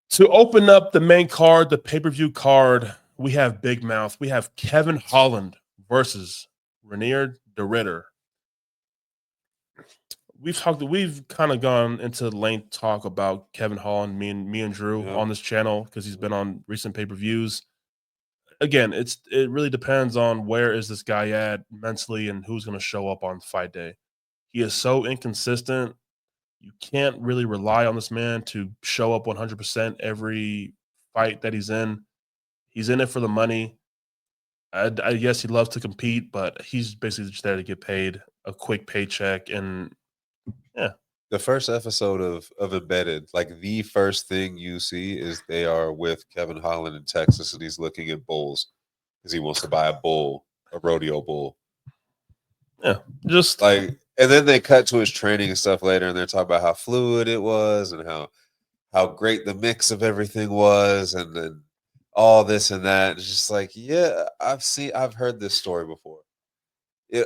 To open up the main card, the pay-per-view card, we have Big Mouth. We have Kevin Holland versus Reinier de Ridder. We've kind of gone into length talk about Kevin Holland, me and Drew on this channel because he's been on recent pay-per-views. Again, it really depends on where is this guy at mentally and who's going to show up on fight day. He is so inconsistent. You can't really rely on this man to show up 100% every fight that he's in. He's in it for the money. I guess he loves to compete, but he's basically just there to get paid a quick paycheck. And yeah, the first episode of Embedded, like the first thing you see is they are with Kevin Holland in Texas, and he's looking at bulls because he wants to buy a rodeo bull. Yeah, just like, and then they cut to his training and stuff later, and they're talking about how fluid it was and how great the mix of everything was, and then all this and that. It's just like, yeah, I've heard this story before.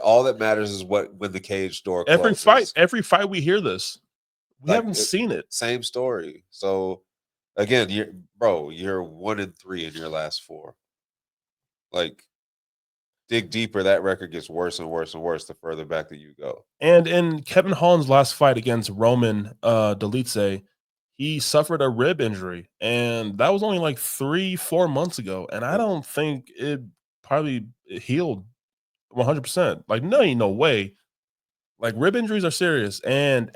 All that matters is when the cage door closes. Every fight we hear this. We haven't seen it. Same story. So again, you're 1-3 in your last 4. Like, dig deeper, that record gets worse and worse and worse the further back that you go. And in Kevin Holland's last fight against Roman Dolidze, he suffered a rib injury, and that was only like 3-4 months ago. And I don't think it probably healed 100%. Like, no way. Like, rib injuries are serious, and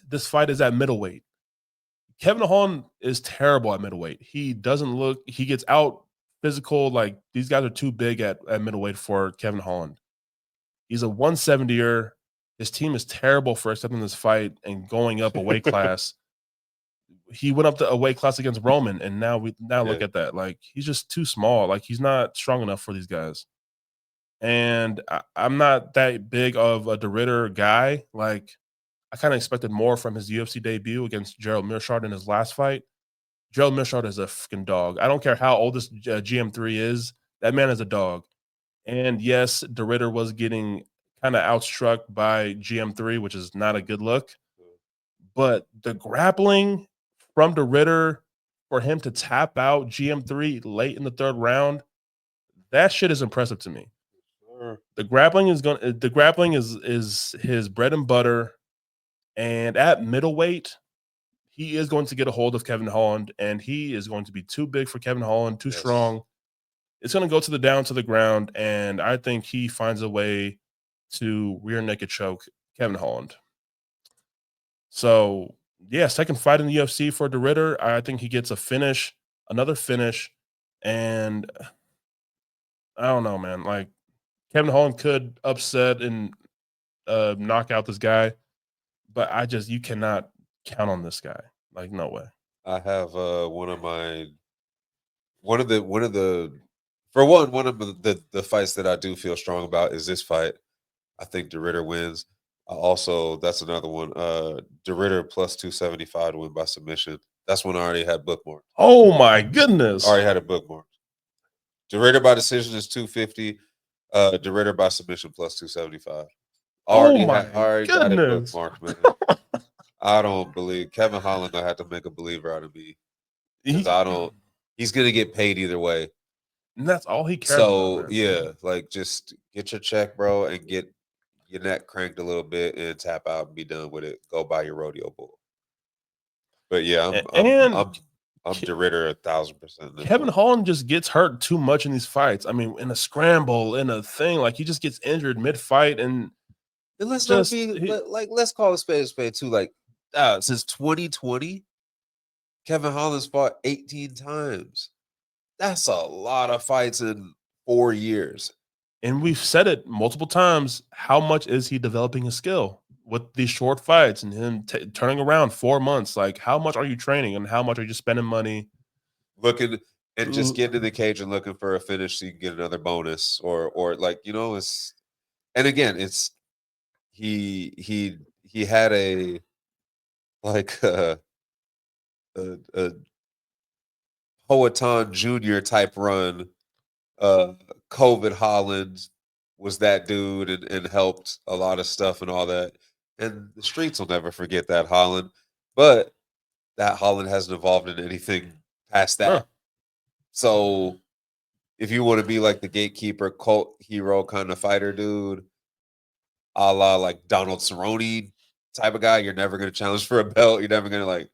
this fight is at middleweight. Kevin Holland is terrible at middleweight. He gets out physical. Like, these guys are too big at middleweight for Kevin Holland. He's a 170er. His team is terrible for accepting this fight and going up a weight class. He went up to a weight class against Roman, and now look at that. Like, he's just too small. Like, he's not strong enough for these guys. And I'm not that big of a de Ridder guy. Like, I kind of expected more from his UFC debut against Gerald Meerschaert in his last fight. Gerald Meerschaert is a freaking dog. I don't care how old this GM3 is. That man is a dog. And yes, de Ridder was getting kind of outstruck by GM3, which is not a good look. But the grappling from de Ridder for him to tap out GM3 late in the 3rd round, that shit is impressive to me. The grappling is his bread and butter, and at middleweight, he is going to get a hold of Kevin Holland, and he is going to be too big for Kevin Holland, too strong. It's going to go down to the ground, and I think he finds a way to rear naked choke Kevin Holland. So Yeah, second fight in the UFC for De Ridder. I think he gets a finish, another finish, and I don't know, man. Like Kevin Holland could upset and knock out this guy, but you cannot count on this guy. Like no way. I have one of the for one of the fights that I do feel strong about is this fight. I think De Ridder wins. Also, that's another one. De Ridder plus 275 to win by submission. That's one I already had bookmarked. Oh my goodness! Already had a bookmark. De Ridder by decision is 250. De Ridder by submission plus 275. Already got it bookmarked, man. I don't believe Kevin Holland. I had to make a believer out of me because he's gonna get paid either way. And that's all he cares about. Yeah, like just get your check, bro, and get your neck cranked a little bit and tap out and be done with it. Go buy your rodeo bull. But yeah, I'm De Ridder 1,000%. Kevin Holland just gets hurt too much in these fights. I mean, in a scramble, in a thing, like he just gets injured mid-fight, and let's call a spade too. Like since 2020, Kevin Holland's fought 18 times. That's a lot of fights in 4 years. And we've said it multiple times. How much is he developing his skill with these short fights and him turning around 4 months? Like, how much are you training and how much are you spending money? Looking and just getting in the cage and looking for a finish so you can get another bonus or like, it's, and again, it's, he had a Poetan Jr. type run. COVID Holland was that dude and helped a lot of stuff and all that. And the streets will never forget that Holland. But that Holland hasn't evolved into anything past that. Huh. So if you want to be like the gatekeeper, cult hero kind of fighter dude, a la like Donald Cerrone type of guy, you're never going to challenge for a belt. You're never going to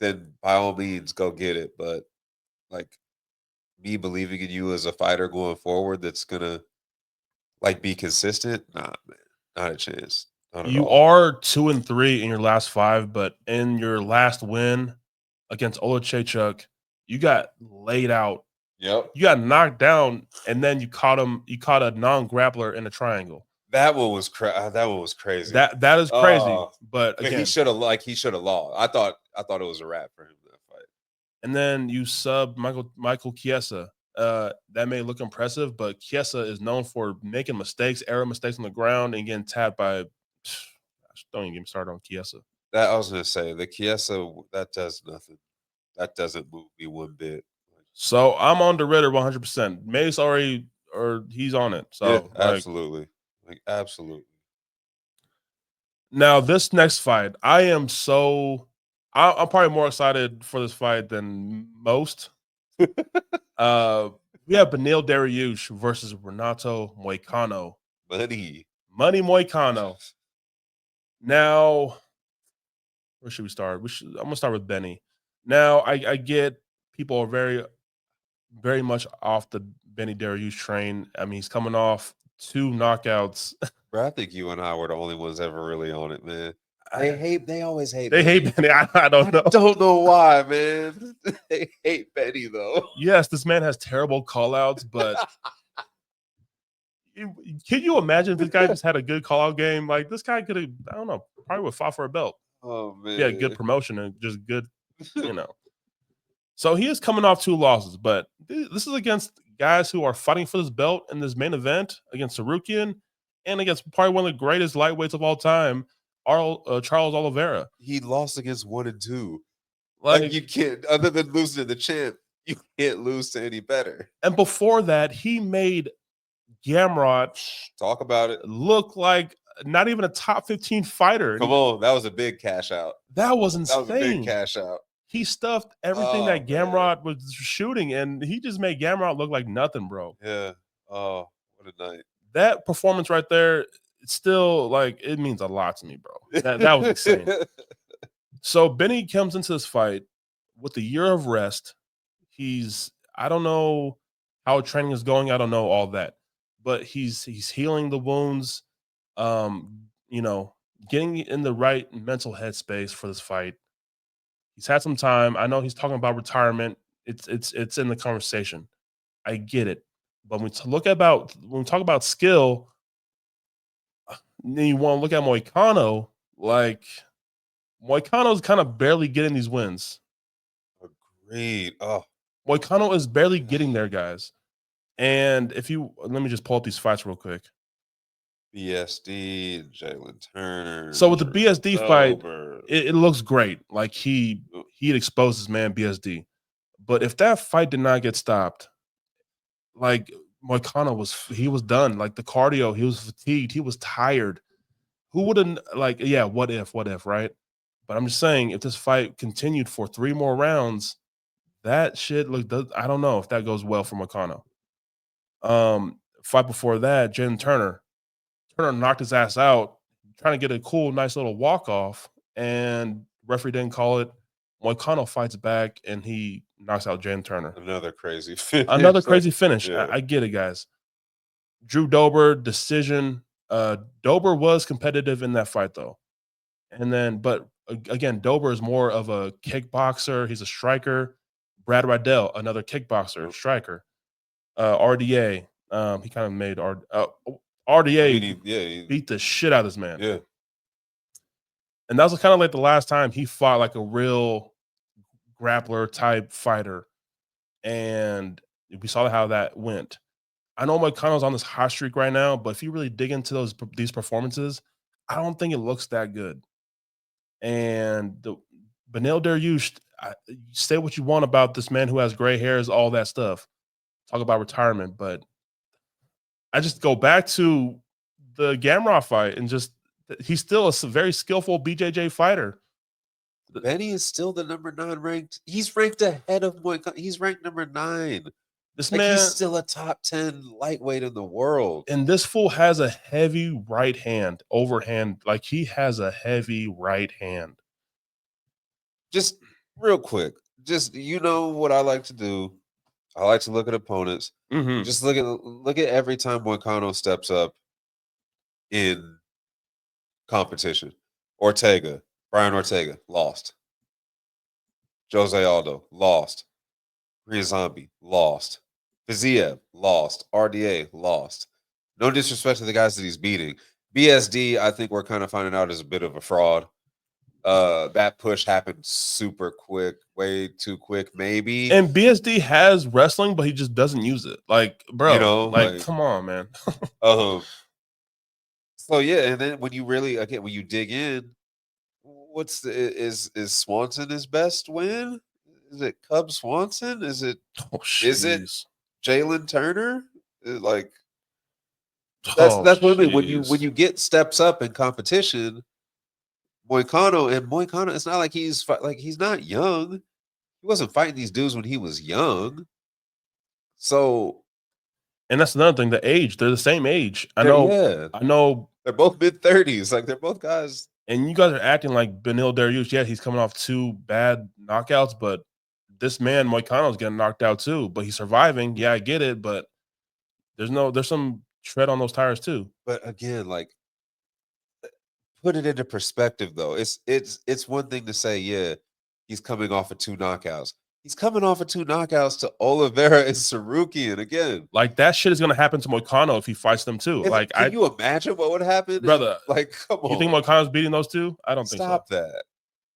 then by all means go get it. But me believing in you as a fighter going forward that's gonna be consistent, nah, man, not a chance. You are 2-3 in your last 5, but in your last win against Olechechuk, you got laid out. Yep, you got knocked down, and then you caught him. You caught a non-grappler in a triangle. That one was crazy. That is crazy. But again, he should have lost. I thought it was a wrap for him that fight. And then you sub Michael Chiesa. That may look impressive, but Chiesa is known for making error mistakes on the ground and getting tapped by. Don't even get me started on Chiesa. That I was gonna say the Chiesa that does nothing. That doesn't move me one bit. So I'm on De Ridder 100%. Mace already, or he's on it. So yeah, absolutely, absolutely. Now this next fight, I'm probably more excited for this fight than most. We have Beneil Dariush versus Renato Moicano. Money Moicano. Now, where should we start? I'm gonna start with Benny. Now, I get people are very, very much off the Benny Dariush train. I mean, he's coming off 2 knockouts. Bro, I think you and I were the only ones ever really on it, man. They always hate. They hate Benny. I don't know. Don't know why, man. They hate Benny though. Yes, this man has terrible callouts, but can you imagine if this guy just had a good call-out game? Like this guy could have, I don't know, probably would fought for a belt. Oh man, yeah, good promotion and just good, So he is coming off 2 losses, but this is against guys who are fighting for this belt in this main event against Tsarukyan and against probably one of the greatest lightweights of all time, Charles Oliveira. He lost against 1 and 2. Like you can't, other than losing to the champ, you can't lose to any better. And before that, he made Gamrot talk about it look like not even a top 15 fighter. Come on, that was a big cash out. That was insane. That was a big cash out. He stuffed everything that Gamrot was shooting, and he just made Gamrot look like nothing, bro. Yeah. Oh, what a night. That performance right there, it's still it means a lot to me, bro. That was insane. So Benny comes into this fight with a year of rest. I don't know how training is going. I don't know all that, but he's healing the wounds. getting in the right mental headspace for this fight. He's had some time. I know he's talking about retirement. It's in the conversation. I get it. But when we talk about skill, then you want to look at Moicano, like Moicano's kind of barely getting these wins. Agreed. Oh, Moicano is barely getting there, guys. And if you let me just pull up these fights real quick. BSD, Jailton Turner. So with the BSD fight, Sober. it looks great. Like he exposes man BSD. But if that fight did not get stopped, like Moicano was done. Like the cardio, he was fatigued, he was tired. Who wouldn't what if, right? But I'm just saying, if this fight continued for 3 more rounds, that shit I don't know if that goes well for Moicano. Fight before that, Jailton Turner. Turner knocked his ass out, trying to get a cool, nice little walk off, and referee didn't call it. Moicano fights back and he knocks out Jailton Turner. Another crazy finish. Yeah. I get it, guys. Drew Dober, decision. Dober was competitive in that fight, though. And then, but again, Dober is more of a kickboxer. He's a striker. Brad Riddell, another kickboxer, striker. RDA, he kind of made RDA he beat the shit out of this man. Yeah. And that was kind of like the last time he fought like a real grappler type fighter. And we saw how that went. I know Moicano's on this hot streak right now, but if you really dig into these performances, I don't think it looks that good. And the Beneil Dariush, say what you want about this man who has gray hairs, all that stuff. Talk about retirement, but I just go back to the Gamrot fight and just he's still a very skillful BJJ fighter. Benny is still the number 9 ranked. He's ranked ahead of Moicano. He's ranked number 9. This man, he's still a top 10 lightweight in the world. And this fool has a heavy right hand, overhand. Like he has a heavy right hand. Just real quick, you know what I like to do. I like to look at opponents. Mm-hmm. Just look at every time Moicano steps up in competition. Brian Ortega, lost. Jose Aldo, lost. Korean Zombie, lost. Fiziev, lost. RDA, lost. No disrespect to the guys that he's beating. BSD, I think we're kind of finding out is a bit of a fraud. That push happened super quick, way too quick, maybe. And BSD has wrestling, but he just doesn't use it. Like, bro, you know, like come on, man. So yeah, and then when you really when you dig in, is Swanson his best win? Is it Cub Swanson? Is it Jailton Turner? Like that's what I mean. When you get steps up in competition, Moicano, it's not like he's not young. He wasn't fighting these dudes when he was young. So, and that's another thing. The age, they're the same age. I know. They're both mid-30s. Like they're both guys. And you guys are acting like Beneil Dariush. Yeah, he's coming off 2 bad knockouts, but this man Moicano's getting knocked out too. But he's surviving. Yeah, I get it. But there's some tread on those tires too. But again, like, put it into perspective though. It's one thing to say, yeah, he's coming off of 2 knockouts. He's coming off of 2 knockouts to Oliveira and Tsarukyan again. Like that shit is gonna happen to Moicano if he fights them too. Can you imagine what would happen, brother? Like, come on. You think Moicano's beating those 2? I don't think so. Stop that.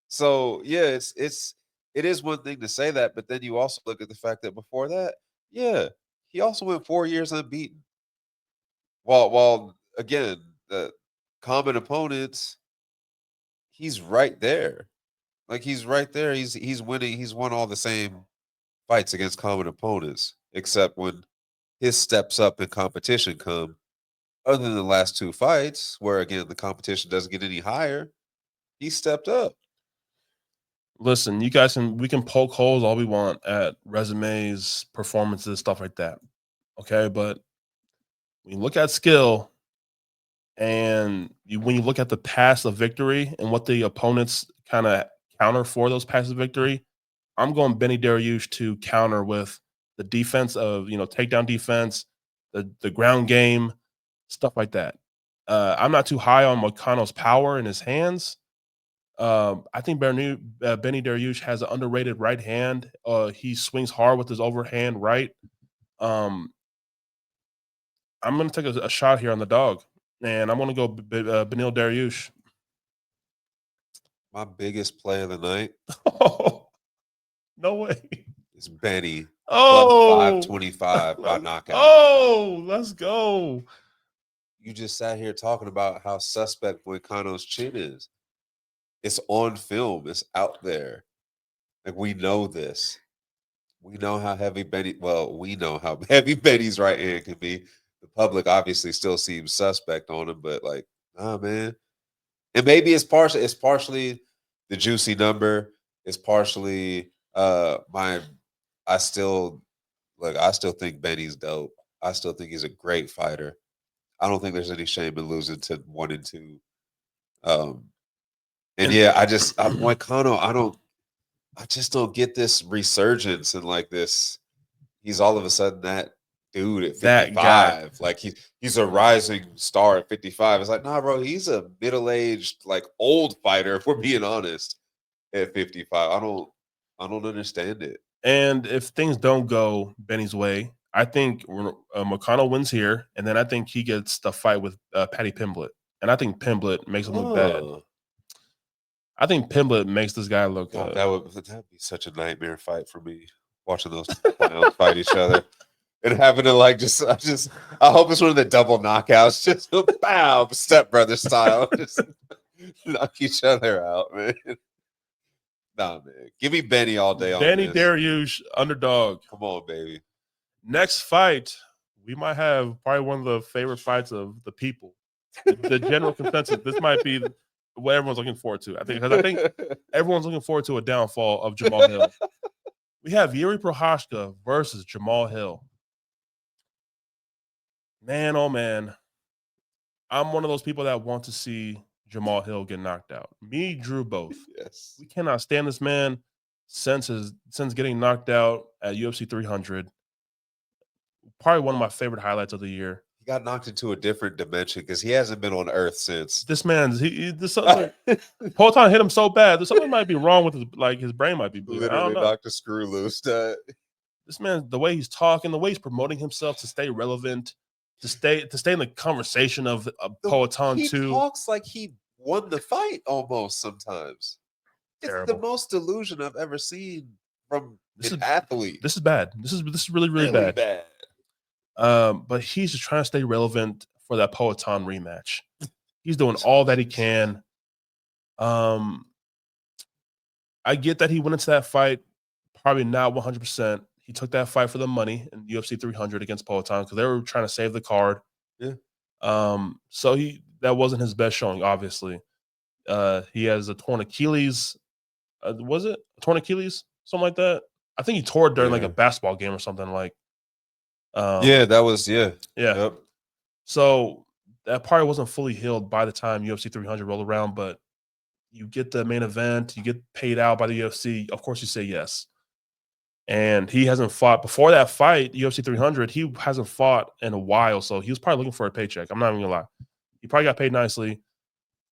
So yeah, it is one thing to say that, but then you also look at the fact that before that, yeah, he also went 4 years unbeaten. While again, the common opponents, he's right there. Like he's right there. He's winning. He's won all the same fights against common opponents, except when his steps up in competition come. Other than the last 2 fights, where again the competition doesn't get any higher, he stepped up. Listen, you guys we can poke holes all we want at resumes, performances, stuff like that. Okay, but when you look at skill and when you look at the paths of victory and what the opponents kind of counter for those passes of victory, I'm going Benny Dariush to counter with the defense of takedown defense, the ground game, stuff like that. I'm not too high on Moicano's power in his hands. I think Benny Dariush has an underrated right hand. He swings hard with his overhand right. I'm going to take a shot here on the dog, and I'm going to go Benil Dariush. My biggest play of the night. Oh, no way. It's Benny. Oh, 525 by knockout. Oh, let's go. You just sat here talking about how suspect Moicano's chin is. It's on film. It's out there. Like, we know this. We know how heavy Benny. Well, we know how heavy Benny's right hand can be. The public obviously still seems suspect on him, but like, nah, man. And maybe it's partially the juicy number. It's partially I still think Benny's dope. I still think he's a great fighter. I don't think there's any shame in losing to 1 and 2. And yeah, Moicano, I just don't get this resurgence and like this. He's all of a sudden that dude at 55. Like he's a rising star at 55. It's like, nah, bro, he's a middle-aged, like old fighter, if we're being honest, at 55. I don't understand it. And if things don't go Benny's way, I think Moicano wins here, and then I think he gets the fight with Paddy Pimblett. And I think Pimblett makes him look bad. I think Pimblett makes this guy look. That'd be such a nightmare fight for me, watching those clowns fight each other and having to like I hope it's one of the double knockouts, just bow, stepbrother style, just knock each other out, man. Nah, man, give me Benny all day. Benny Dariush, underdog. Come on, baby. Next fight, we might have probably one of the favorite fights of the people. The general consensus. This might be what everyone's looking forward to. I think everyone's looking forward to a downfall of Jamal Hill. We have Yuri Prochazka versus Jamal Hill. Man, oh man. I'm one of those people that want to see Jamal Hill get knocked out. Me, Drew, both. Yes. We cannot stand this man since getting knocked out at UFC 300. Probably one of my favorite highlights of the year. He got knocked into a different dimension because he hasn't been on Earth since. This man's Payton hit him so bad. Something might be wrong with his brain might be bleeding. Literally knocked a screw loose. This man, the way he's talking, the way he's promoting himself to stay relevant, to stay in the conversation of Payton he too. He talks like he won the fight almost sometimes. It's the most delusion I've ever seen from an athlete. This is bad. This is really, really bad. But he's just trying to stay relevant for that Payton rematch. He's doing all that he can. I get that he went into that fight probably not 100%. He took that fight for the money in UFC 300 against Payton because they were trying to save the card. Yeah. So that wasn't his best showing, obviously. He has a torn Achilles. Was it a torn Achilles? Something like that. I think he tore it during like a basketball game or something like. That was. Yep. So that probably wasn't fully healed by the time UFC 300 rolled around, but you get the main event, you get paid out by the UFC. Of course, you say yes. And he hasn't fought before that fight, UFC 300. He hasn't fought in a while, so he was probably looking for a paycheck. I'm not even gonna lie. He probably got paid nicely.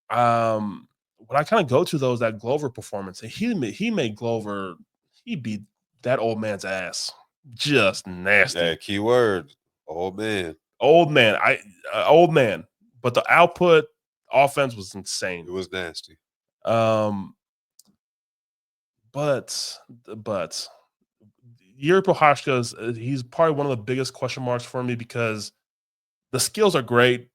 What I kind of go to though is that Glover performance. He made Glover. He beat that old man's ass. Just nasty. Yeah, keyword. Old man. Old man. Old man. But the output offense was insane. It was nasty. But Yuri Prochazka, he's probably one of the biggest question marks for me because the skills are great.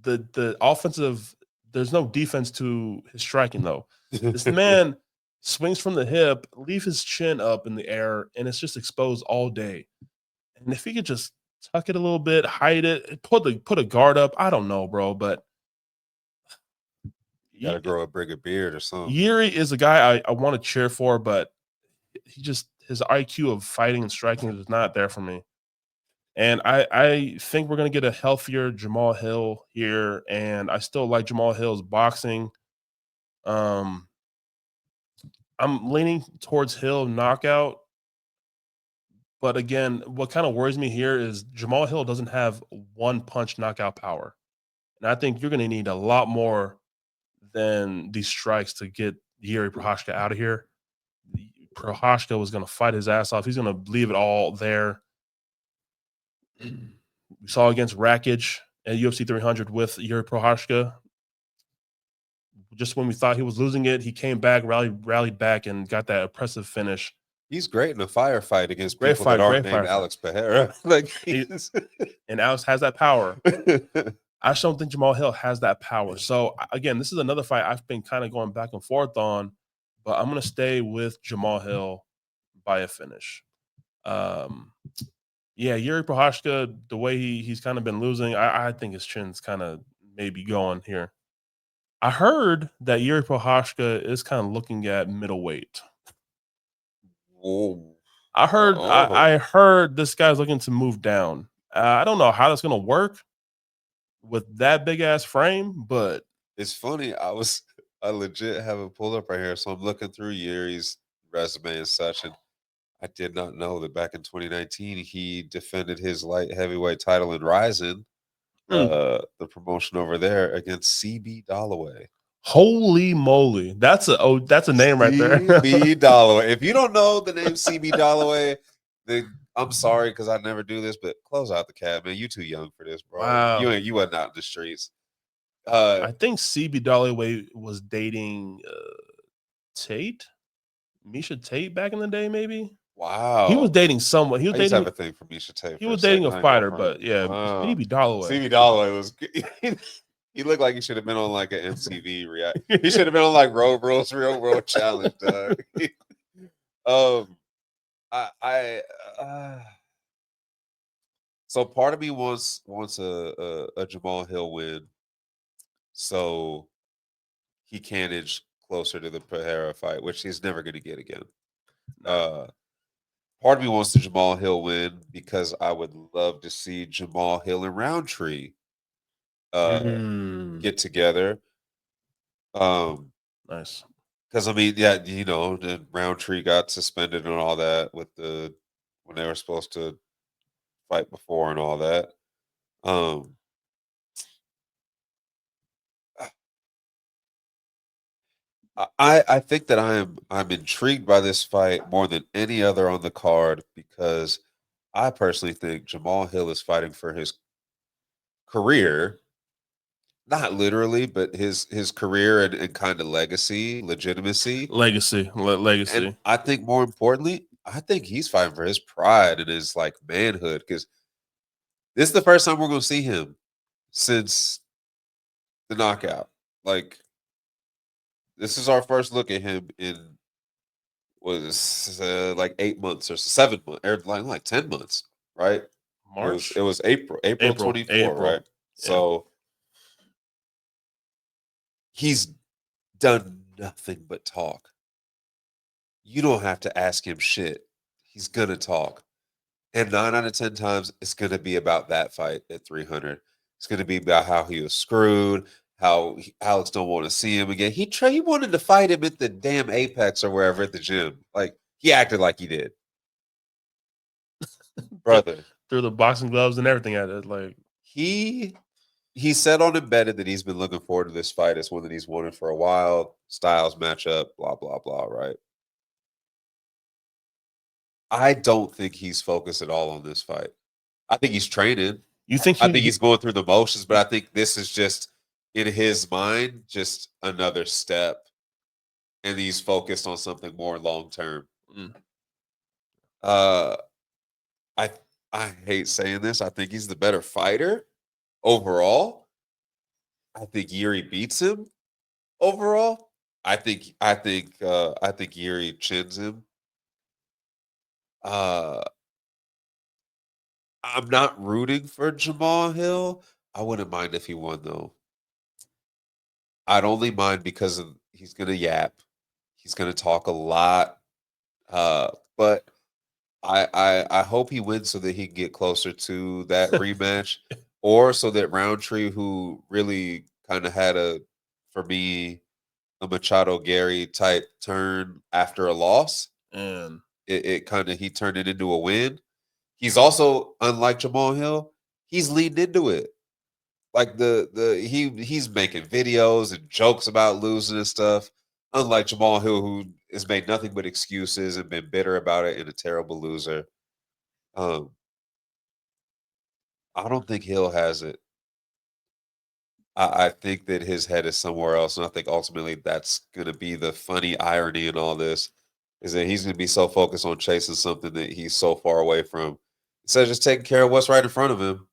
The offensive, there's no defense to his striking though. This man swings from the hip, leave his chin up in the air, and it's just exposed all day. And if he could just tuck it a little bit, hide it, put a guard up, I don't know, bro, but you gotta grow a bigger beard or something. Yuri is a guy I want to cheer for, but his IQ of fighting and striking is not there for me. And I think we're gonna get a healthier Jamal Hill here, and I still like Jamal Hill's boxing. I'm leaning towards Hill knockout. But again, what kind of worries me here is Jamal Hill doesn't have one punch knockout power. And I think you're going to need a lot more than these strikes to get Yuri Prochazka out of here. Prochazka was going to fight his ass off. He's going to leave it all there. We saw against Rakic at UFC 300 with Yuri Prochazka. Just when we thought he was losing it, he came back, rallied back, and got that impressive finish. He's great in a firefight against people that aren't named Alex Pereira. And Alex has that power. I just don't think Jamal Hill has that power. So again, this is another fight I've been kind of going back and forth on, but I'm going to stay with Jamal Hill by a finish. Yeah, Yuri Prochazka, the way he's kind of been losing, I think his chin's kind of maybe going here. I heard that Yuri Prochazka is kind of looking at middleweight. Whoa. I heard this guy's looking to move down. I don't know how that's going to work with that big ass frame, but it's funny. I legit have it pulled up right here, so I'm looking through Yuri's resume and such, and I did not know that back in 2019 he defended his light heavyweight title in Ryzen, the promotion over there, against CB Dalloway. Holy moly. That's a name right there. CB Dalloway. If you don't know the name CB Dalloway, then I'm sorry because I never do this, but close out the cab, man. You too young for this, bro. Wow. You wasn't out in the streets. I think CB Dalloway was dating Tate, Misha Tate back in the day, maybe. Wow. He was dating someone. He was dating. Have a thing for Misha Tate. He was dating a fighter, but yeah, CB Dalloway. CB Dalloway was. He looked like he should have been on like an MTV react. He should have been on like Road Rules Real World Challenge, dog. So part of me wants a Jamal Hill win, so he can edge closer to the Pereira fight, which he's never going to get again. Part of me wants the Jamal Hill win because I would love to see Jamal Hill and Roundtree get together. Nice. Because I mean, yeah, the Roundtree got suspended and all that when they were supposed to fight before and all that. I think that I'm intrigued by this fight more than any other on the card because I personally think Jamal Hill is fighting for his career. Not literally, but his career and kind of legitimacy. Legacy. And I think more importantly, I think he's fighting for his pride and his like manhood because this is the first time we're going to see him since the knockout. Like, this is our first look at him in like 8 months or 7 months, or like 10 months, right? March. It was April 24, right? So he's done nothing but talk. You don't have to ask him shit. He's going to talk. And 9 out of 10 times, it's going to be about that fight at 300. It's going to be about how he was screwed, how Alex don't want to see him again. He wanted to fight him at the damn Apex or wherever at the gym. Like, he acted like he did. Brother. Through the boxing gloves and everything at it. Like, he said on Embedded that he's been looking forward to this fight. It's one that he's wanted for a while. Styles matchup, blah, blah, blah, right? I don't think he's focused at all on this fight. I think he's training. I think he's going through the motions, but I think this is just, in his mind, just another step. And he's focused on something more long-term. I hate saying this. I think he's the better fighter overall. I think Yuri beats him overall. I think Yuri chins him. I'm not rooting for Jamal Hill. I wouldn't mind if he won, though. I'd only mind because he's going to yap. He's going to talk a lot. But I hope he wins so that he can get closer to that rematch, or so that Roundtree, who really kind of had for me, a Machado Gary type turn after a loss, and he turned it into a win. He's also, unlike Jamal Hill, he's leaned into it. like he's making videos and jokes about losing and stuff. Unlike Jamal Hill, who has made nothing but excuses and been bitter about it and a terrible loser. I don't think Hill has it. I think that his head is somewhere else, and I think ultimately that's going to be the funny irony in all this, is that he's going to be so focused on chasing something that he's so far away from, instead of just taking care of what's right in front of him.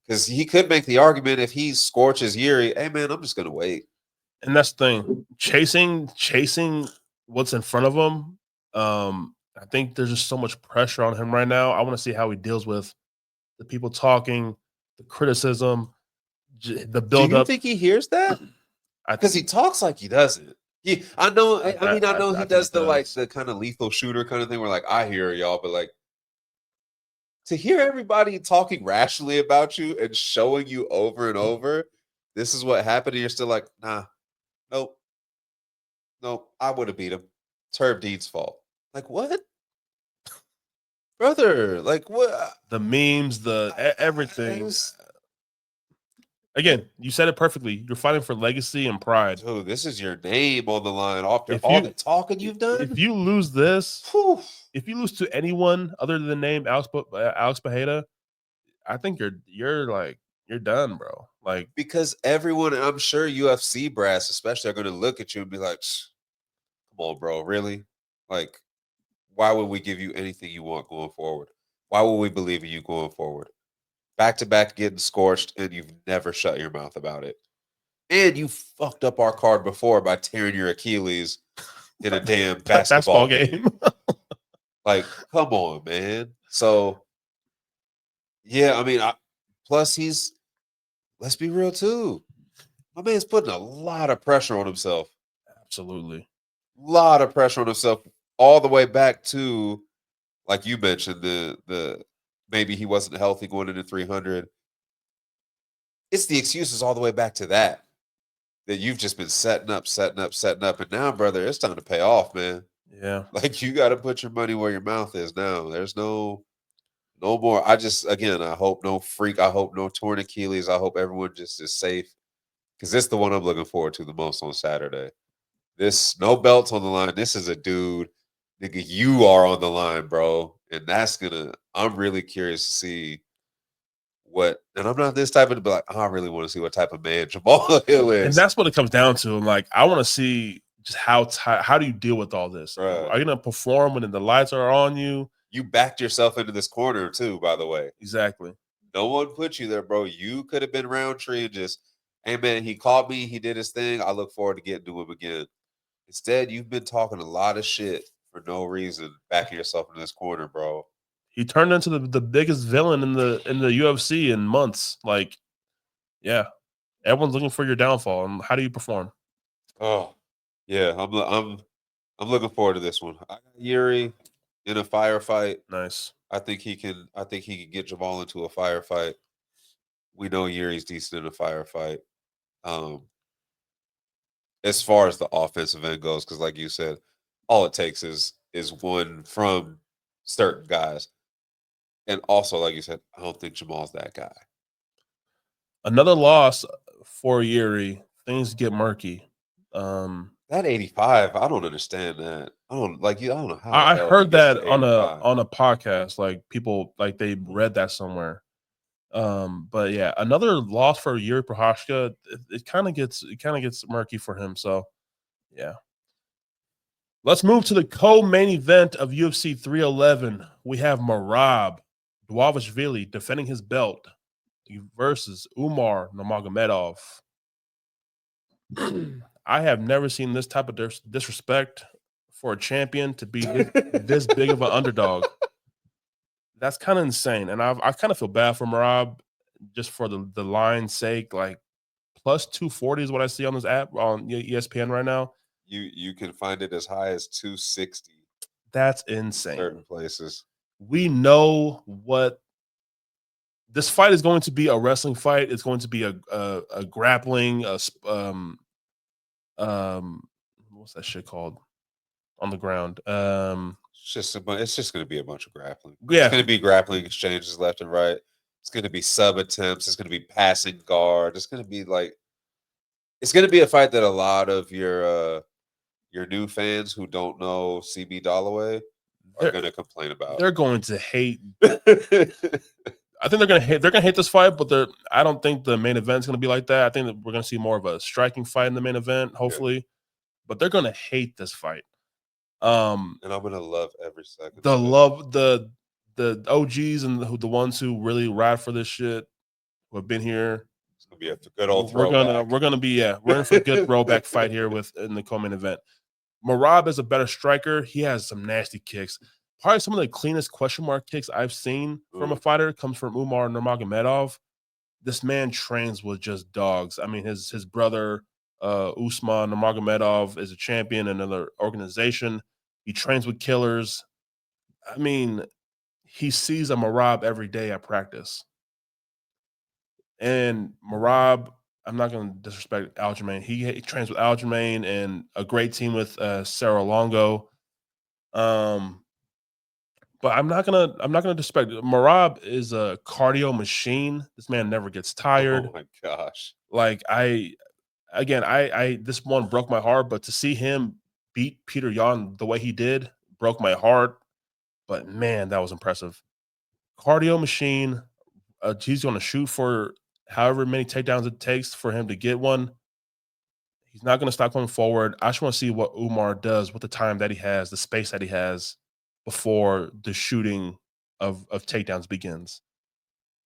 Because he could make the argument if he scorches Yuri, hey man, I'm just going to wait. And that's the thing, chasing what's in front of him. I think there's just so much pressure on him right now. I want to see how he deals with the people talking, the criticism, the build Do you up. think he hears that? Because he talks like he doesn't. I know he does the like the kind of lethal shooter kind of thing where like I hear y'all, but like to hear everybody talking rationally about you and showing you over and over, this is what happened, and you're still like, nah, nope, I would have beat him. It's Herb Dean's fault. Like what, brother? Like what? The memes, everything. Again, you said it perfectly. You're fighting for legacy and pride. Dude, this is your name on the line after all the talking you've done. If you lose this, if you lose to anyone other than the name Alex Bejeda, I think you're done, bro. Like, because everyone, I'm sure UFC brass especially, are going to look at you and be like, come on, bro, really? Like, why would we give you anything you want going forward? Why would we believe in you going forward? Back to back getting scorched, and you've never shut your mouth about it. And you fucked up our card before by tearing your Achilles in a damn basketball game. Like, come on, man. So, yeah, I mean, plus let's be real too. My man's putting a lot of pressure on himself. Absolutely. A lot of pressure on himself all the way back to, like you mentioned, the maybe he wasn't healthy going into 300. It's the excuses all the way back to that you've just been setting up. And now, brother, it's time to pay off, man. Yeah. Like you got to put your money where your mouth is now. There's no more. I hope no freak. I hope no torn Achilles. I hope everyone just is safe. Because this is the one I'm looking forward to the most on Saturday. This no belts on the line. This is a dude, nigga, you are on the line, bro. And I'm really curious to see what, and I'm not this type of, but like, I really want to see what type of man Jamal Hill is. And that's what it comes down to. I'm like, I want to see just how do you deal with all this? Right. Are you going to perform when the lights are on you? You backed yourself into this corner too, by the way. Exactly. No one put you there, bro. You could have been Roundtree and just, hey man, he called me, he did his thing. I look forward to getting to him again. Instead, you've been talking a lot of shit for no reason, backing yourself in this corner, bro. He turned into the biggest villain in the UFC in months. Like, yeah, everyone's looking for your downfall. And how do you perform? Oh, yeah, I'm looking forward to this one. I got Yuri in a firefight. Nice. I think he can get Jamal into a firefight. We know Yuri's decent in a firefight. As far as the offensive end goes, because like you said, all it takes is one from certain guys. And also, like you said, I don't think Jamal's that guy. Another loss for Yuri. Things get murky. That 85, I don't understand that. I don't know how. I heard that on a podcast. Like people, like they read that somewhere. But yeah, another loss for Yuri Prochazka. It kind of gets murky for him. So yeah. Let's move to the co-main event of UFC 311. We have Merab Dvalishvili defending his belt versus Umar Nurmagomedov. I have never seen this type of disrespect for a champion to be this big of an underdog. That's kind of insane. And I kind of feel bad for Merab just for the line's sake. Like, plus 240 is what I see on this app on ESPN right now. You can find it as high as 260. That's insane. Certain places. We know what this fight is going to be. A wrestling fight. It's going to be a grappling. What's that shit called on the ground? It's just going to be a bunch of grappling. Yeah, it's going to be grappling exchanges left and right. It's going to be sub attempts. It's going to be passing guard. It's going to be like, it's going to be a fight that a lot of your new fans who don't know CB Dollaway are going to complain about. They're going to hate. I think they're going to hate. They're going to hate this fight, but I don't think the main event is going to be like that. I think that we're going to see more of a striking fight in the main event, hopefully. Yeah. But they're going to hate this fight. And I'm going to love every second. The OGs and the ones who really ride for this shit, who have been here. It's gonna be a good old throwback. We're in for a good throwback fight here in the co-main event. Merab is a better striker. He has some nasty kicks. Probably some of the cleanest question mark kicks I've seen from a fighter comes from Umar Nurmagomedov. This man trains with just dogs. I mean, his brother Usman Nurmagomedov is a champion in another organization. He trains with killers. I mean, he sees a Merab every day at practice. And Merab, I'm not going to disrespect Aljamain. He trains with Aljamain and a great team with Sarah Longo. But I'm not gonna disrespect. Merab is a cardio machine. This man never gets tired. Oh my gosh! Like this one broke my heart. But to see him beat Peter Yan the way he did broke my heart. But man, that was impressive. Cardio machine. He's going to shoot for however many takedowns it takes for him to get one. He's not going to stop going forward. I just want to see what Umar does with the time that he has, the space that he has before the shooting of takedowns begins.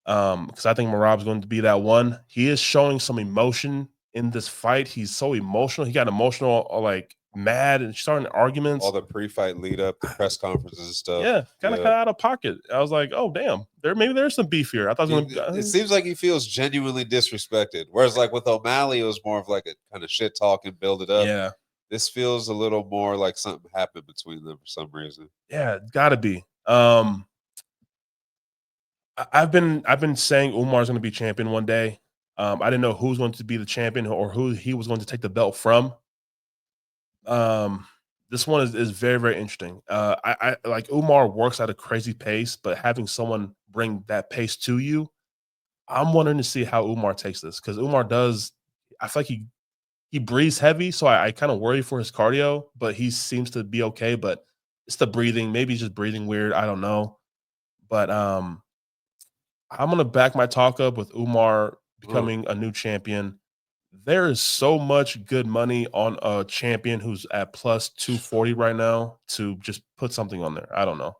Because I think Merab's going to be that one. He is showing some emotion in this fight. He's so emotional. He got emotional, like mad and starting arguments. All the pre-fight lead up, the press conferences and stuff. Yeah, kind of out of pocket. I was like, oh damn, there's some beef here. I thought it seems like he feels genuinely disrespected. Whereas like with O'Malley, it was more of like a kind of shit talk and build it up. Yeah. This feels a little more like something happened between them for some reason. Yeah, it's gotta be. I've been saying Umar's going to be champion one day. I didn't know who's going to be the champion or who he was going to take the belt from. This one is very, very interesting. I like Umar works at a crazy pace, but having someone bring that pace to you, I'm wondering to see how Umar takes this because Umar does. I feel like he breathes heavy, so I kind of worry for his cardio, but he seems to be okay. But it's the breathing. Maybe he's just breathing weird. I don't know. But I'm gonna back my talk up with Umar becoming a new champion. There is so much good money on a champion who's at plus 240 right now to just put something on there. I don't know.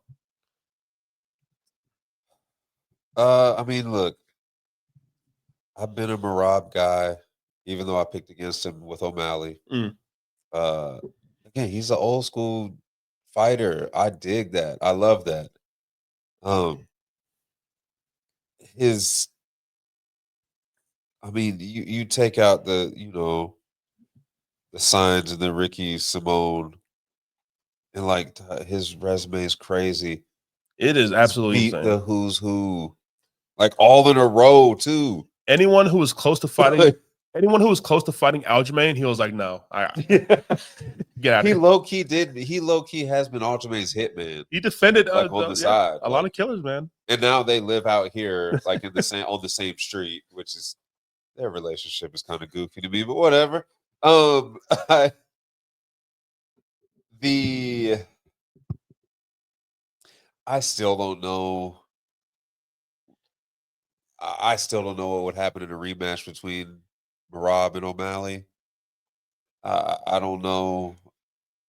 I mean, look, I've been a Merab guy, even though I picked against him with O'Malley. Again, he's an old school fighter. I dig that. I love that. You take out the signs and the Ricky Simone, and like his resume is crazy. It is absolutely insane. The who's who, like all in a row too. Anyone who was close to fighting, Aljamain, he was like, no, get out. He low key has been Aljamain's hitman. He defended like on the side, a lot of killers, man. And now they live out here, like in the same on the same street, which is their relationship is kind of goofy to me, but whatever. I still don't know. I still don't know what would happen in a rematch between Merab and O'Malley. I don't know.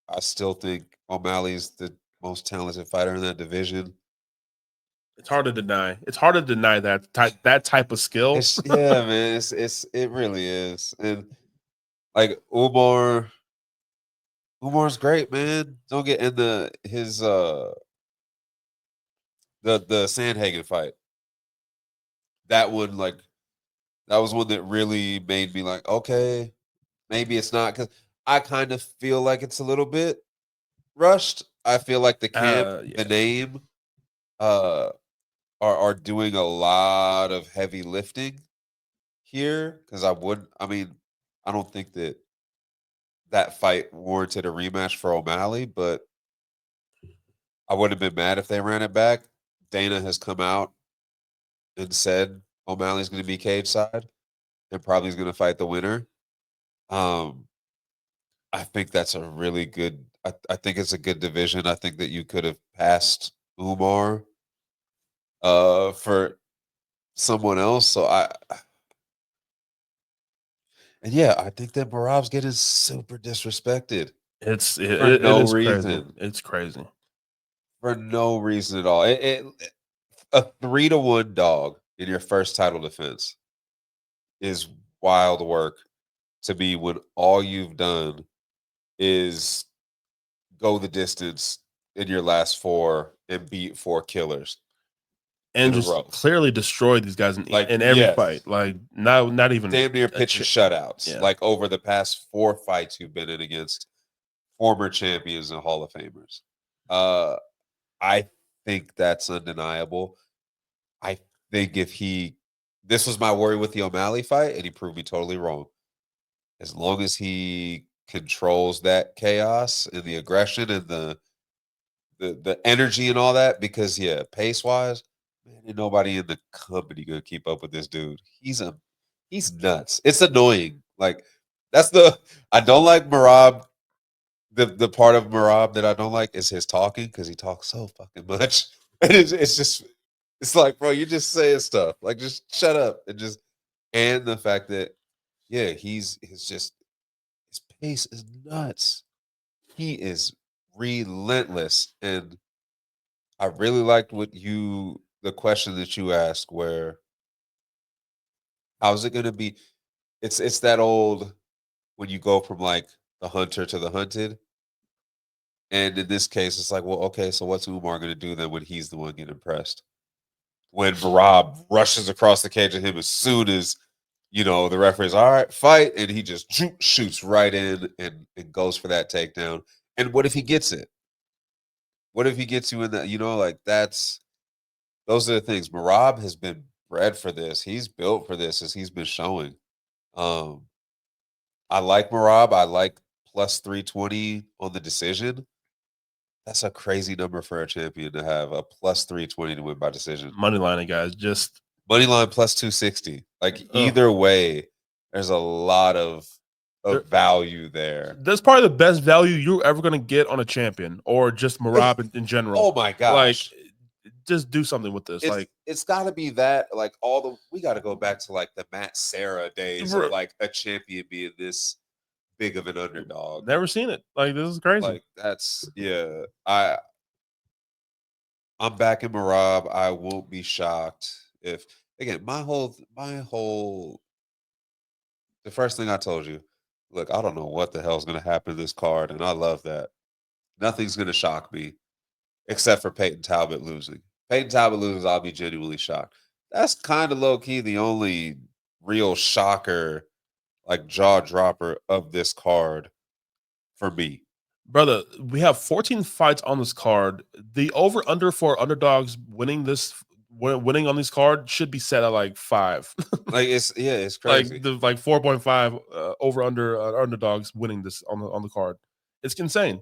I still think O'Malley's the most talented fighter in that division. It's hard to deny. It's hard to deny that type of skill. Yeah, man. It really is. And like Umar's great, man. Don't get in the Sandhagen fight. That one, that was one that really made me like, okay, maybe it's not, because I kind of feel like it's a little bit rushed. I feel like the camp, the name, are doing a lot of heavy lifting here, because I don't think that fight warranted a rematch for O'Malley, but I wouldn't have been mad if they ran it back. Dana has come out and said O'Malley's going to be cage side and probably is going to fight the winner. I think that's a really good. I think it's a good division. I think that you could have passed Umar for someone else. So I think that Marab's getting super disrespected for no is crazy. reason. It's crazy For no reason at all. A 3-1 dog in your first title defense is wild work to be when all you've done is go the distance in your last 4 and beat 4 killers and just clearly destroyed these guys in every fight. Like not even damn near pitching shutouts. Yeah. Like over the past 4 fights you've been in against former champions and Hall of Famers. I think that's undeniable. I think this was my worry with the O'Malley fight, and he proved me totally wrong. As long as he controls that chaos and the aggression and the energy and all that, because pace wise, man, ain't nobody in the company gonna keep up with this dude. He's nuts. It's annoying. Like I don't like Merab. The part of Merab that I don't like is his talking, because he talks so fucking much. And it's like, bro, you're just saying stuff. Like, just shut up and the fact that his pace is nuts. He is relentless. And I really liked the question that you asked, where how's it gonna be? It's that old, when you go from like the hunter to the hunted. And in this case, it's like, well, okay, so what's Umar gonna do then when he's the one getting pressed? When Barab rushes across the cage at him as soon as the referee's all right, fight, and he just shoots right in and goes for that takedown. And what if he gets it? What if he gets you in that? Like those are the things. Merab has been bred for this. He's built for this, as he's been showing. I like Merab. I like plus 320 on the decision. That's a crazy number for a champion to have, a plus 320 to win by decision. Money line, guys. Just money line plus 260. Like either way, there's a lot of value there. That's probably the best value you're ever going to get on a champion, or just Merab in general. Oh my gosh. Like, just do something with this. It's got to be that. Like we got to go back to like the Matt Serra days of like a champion being this big of an underdog. Never seen it. Like, this is crazy. Like I'm back in Merab. I won't be shocked if, again, the first thing I told you, look, I don't know what the hell's going to happen in this card, and I love that. Nothing's going to shock me except for Payton Talbott losing. Payton Talbott loses, I'll be genuinely shocked. That's kind of low-key the only real shocker, like jaw dropper of this card for me. Brother, we have 14 fights on this card. The over-under for underdogs winning on this card should be set at like 5. Like it's crazy. Like 4.5 over-under underdogs winning this on the card. It's insane.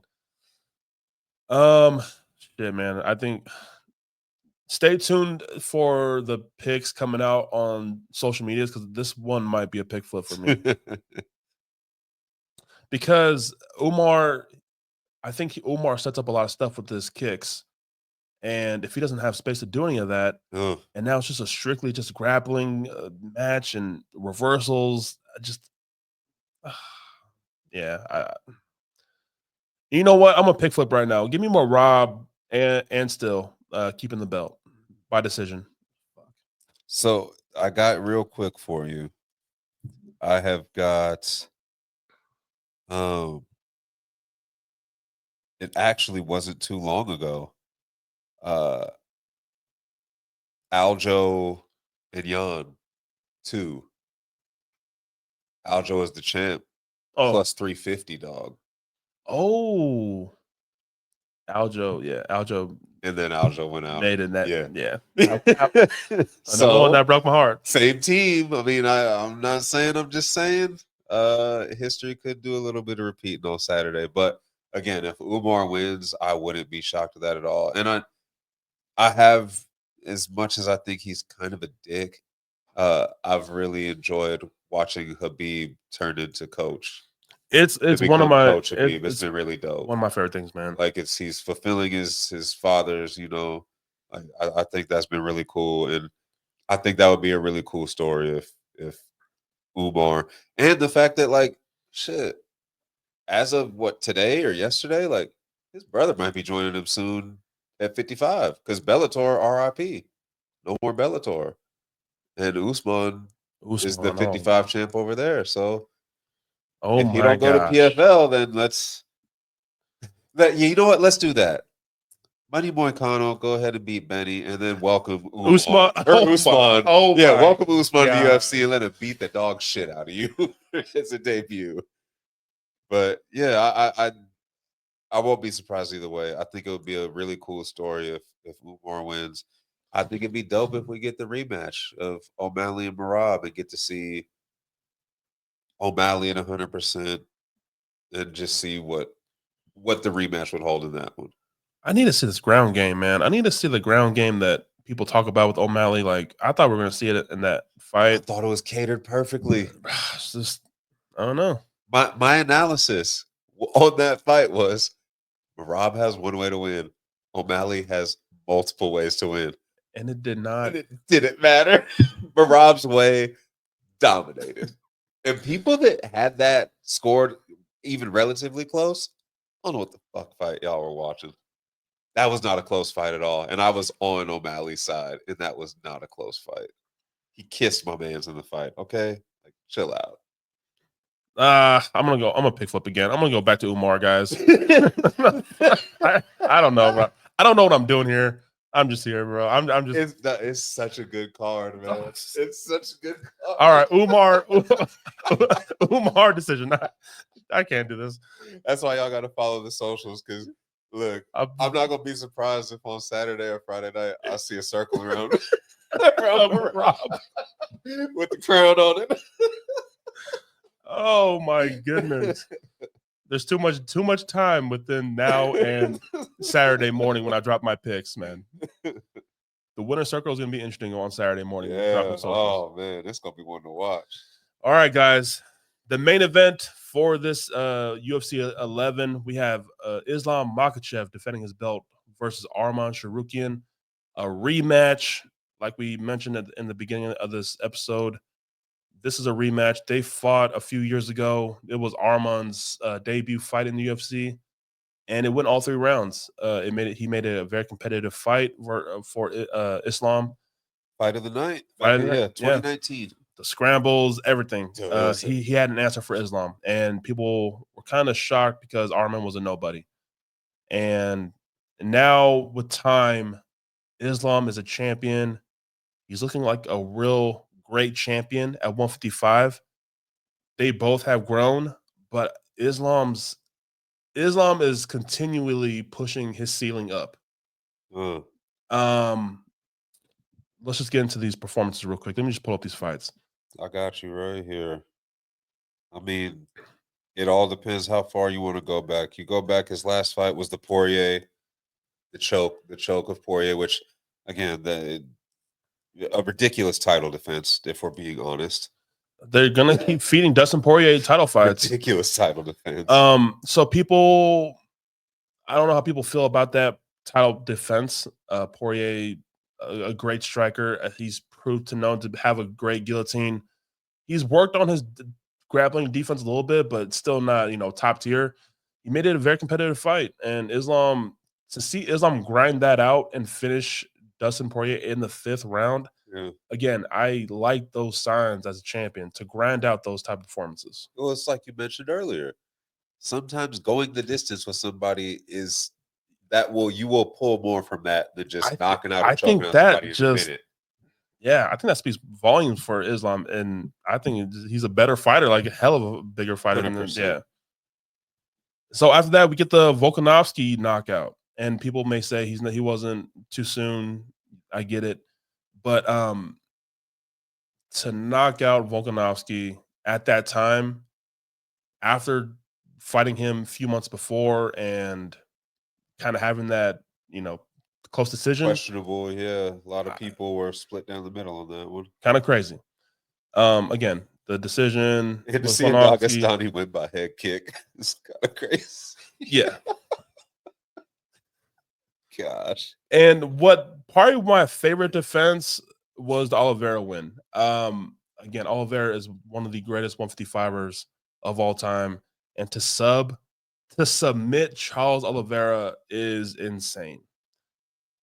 Shit, man. I think stay tuned for the picks coming out on social medias, because this one might be a pick flip for me. Because I think Umar sets up a lot of stuff with his kicks, and if he doesn't have space to do any of that, and now it's just a strictly just grappling match and reversals, you know what? I'm gonna pick flip right now. Give me more Rob and still keeping the belt by decision. So I got real quick for you. I have got it actually wasn't too long ago. Aljo and Jan 2. Aljo is the champ. Plus 350, dog. Oh, Aljo. And then Aljo went out. Made in that, yeah. So one that broke my heart. Same team. I mean, I'm not saying. I'm just saying. History could do a little bit of repeating on Saturday, but again, if Umar wins, I wouldn't be shocked at that at all. And I have as much as I think he's kind of a dick, I've really enjoyed watching Habib turn into coach. It's To one of become my coach Habib. It's been really dope. one of my favorite things, man. Like he's fulfilling his father's, I think that's been really cool. And I think that would be a really cool story if Umar, and the fact that like shit, as of what, today or yesterday, like his brother might be joining him soon at 55 because Bellator RIP, no more Bellator, and Usman is the 55 champ over there. So if he don't go to PFL, then you know what? Let's do that. Money Moicano, go ahead and beat Benny, and then welcome Usman. Usman. Welcome Usman to UFC and let him beat the dog shit out of you as a debut. But yeah, I won't be surprised either way. I think it would be a really cool story if Umar wins. I think it'd be dope if we get the rematch of O'Malley and Merab and get to see O'Malley at 100% and just see what the rematch would hold in that one. I need to see this ground game, man. I need to see the ground game that people talk about with O'Malley. Like, I thought we were going to see it in that fight. I thought it was catered perfectly. It's just, I don't know. My analysis on that fight was Merab has one way to win. O'Malley has multiple ways to win. And it did not. And it didn't matter. Merab's way dominated. And people that had that scored even relatively close, I don't know what the fuck fight y'all were watching. That was not a close fight at all. And I was on O'Malley's side, and that was not a close fight. He kissed my mans in the fight. Okay? Like, chill out. I'm gonna pick flip again. I'm gonna go back to Umar, guys. I don't know, bro. I don't know what I'm doing here. I'm just here, bro. I'm just. It's such a good card, man. It's such a good card. All right, Umar decision. I can't do this. That's why y'all got to follow the socials, because look, I'm not gonna be surprised if on Saturday or Friday night I see a circle around Rob with the crown on it. Oh my goodness. There's too much time within now and Saturday morning when I drop my picks, man. The winner circle is gonna be interesting on Saturday morning. Yeah. Oh man, it's gonna be one to watch. All right, guys. The main event for this UFC 11, we have Islam Makhachev defending his belt versus Arman Tsarukyan. A rematch, like we mentioned in the beginning of this episode. This is a rematch. They fought a few years ago. It was Arman's debut fight in the UFC, and it went all 3 rounds. He made it a very competitive fight for Islam. Fight of the night. Yeah, 2019. Yeah. The scrambles, everything. He had an answer for Islam, and people were kind of shocked because Arman was a nobody. And now with time, Islam is a champion. He's looking like a real great champion at 155. They both have grown, but Islam is continually pushing his ceiling up. Let's just get into these performances real quick. Let me just pull up these fights. I got you right here. I mean, it all depends how far you want to go back. You go back, his last fight was the Poirier, the choke of Poirier, which, again, a ridiculous title defense, if we're being honest. They're gonna keep feeding Dustin Poirier title fights. Ridiculous title defense. So people, I don't know how people feel about that title defense. Poirier, a great striker. He's proved to know to have a great guillotine. He's worked on his grappling defense a little bit, but still not, top tier. He made it a very competitive fight, and to see Islam grind that out and finish Dustin Poirier in the 5th round. Yeah. Again, I like those signs as a champion to grind out those type of performances. Well, it's like you mentioned earlier. Sometimes going the distance with somebody you will pull more from that than just knocking out or choking out somebody in a minute. Yeah, I think that speaks volumes for Islam, and I think he's a better fighter, like a hell of a bigger fighter 100%. than this. Yeah. So after that, we get the Volkanovski knockout, and people may say he wasn't too soon. I get it, but to knock out Volkanovski at that time, after fighting him a few months before and kind of having that, close decision. Questionable, yeah. A lot of people were split down the middle on that one. Kind of crazy. Again, the decision And to was see a Volkanovski. Dagestani win by head kick is kind of crazy. Yeah. Gosh. And what probably my favorite defense was the Oliveira win. Again, Oliveira is one of the greatest 155ers of all time. And to submit Charles Oliveira is insane.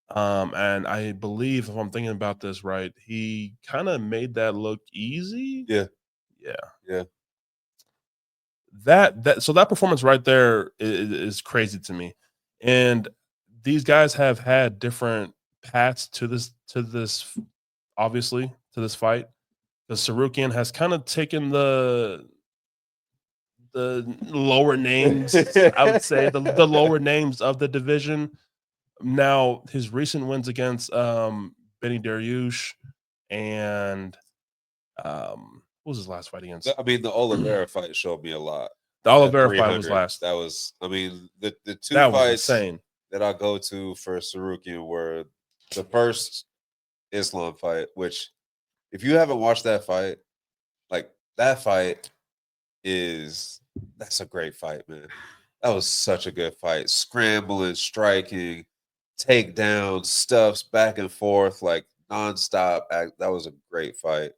And I believe, if I'm thinking about this right, he kind of made that look easy. Yeah. Yeah. So that performance right there is crazy to me. And these guys have had different paths to this obviously to this fight. The Tsarukyan has kind of taken the lower names, I would say the lower names of the division. Now his recent wins against Benny Dariush and what was his last fight against? I mean, the Oliveira fight showed me a lot. The Oliveira fight was last. That was, I mean, the two that was fights insane. that I go to for Tsarukyan were the first Islam fight, which if you haven't watched that fight, like that fight that's a great fight, man. That was such a good fight. Scrambling, striking, takedowns, stuffs back and forth, like nonstop. That was a great fight.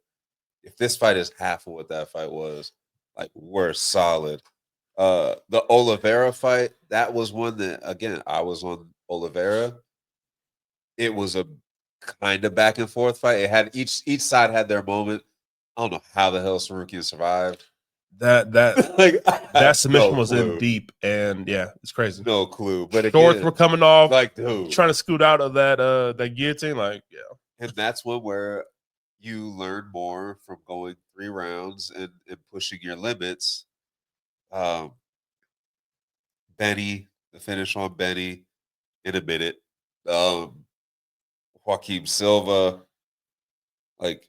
If this fight is half of what that fight was, like we're solid. The Oliveira fight, that was one that, again, I was on Oliveira. It was a kind of back and forth fight. It had each side had their moment. I don't know how the hell Tsarukyan survived. That like, that submission was in deep, and yeah, it's crazy. No clue. But shorts again, were coming off, like dude, trying to scoot out of that guillotine, like yeah. And that's one where you learn more from going 3 rounds and pushing your limits. Benny, the finish on Benny in a minute. Joaquim Silva, like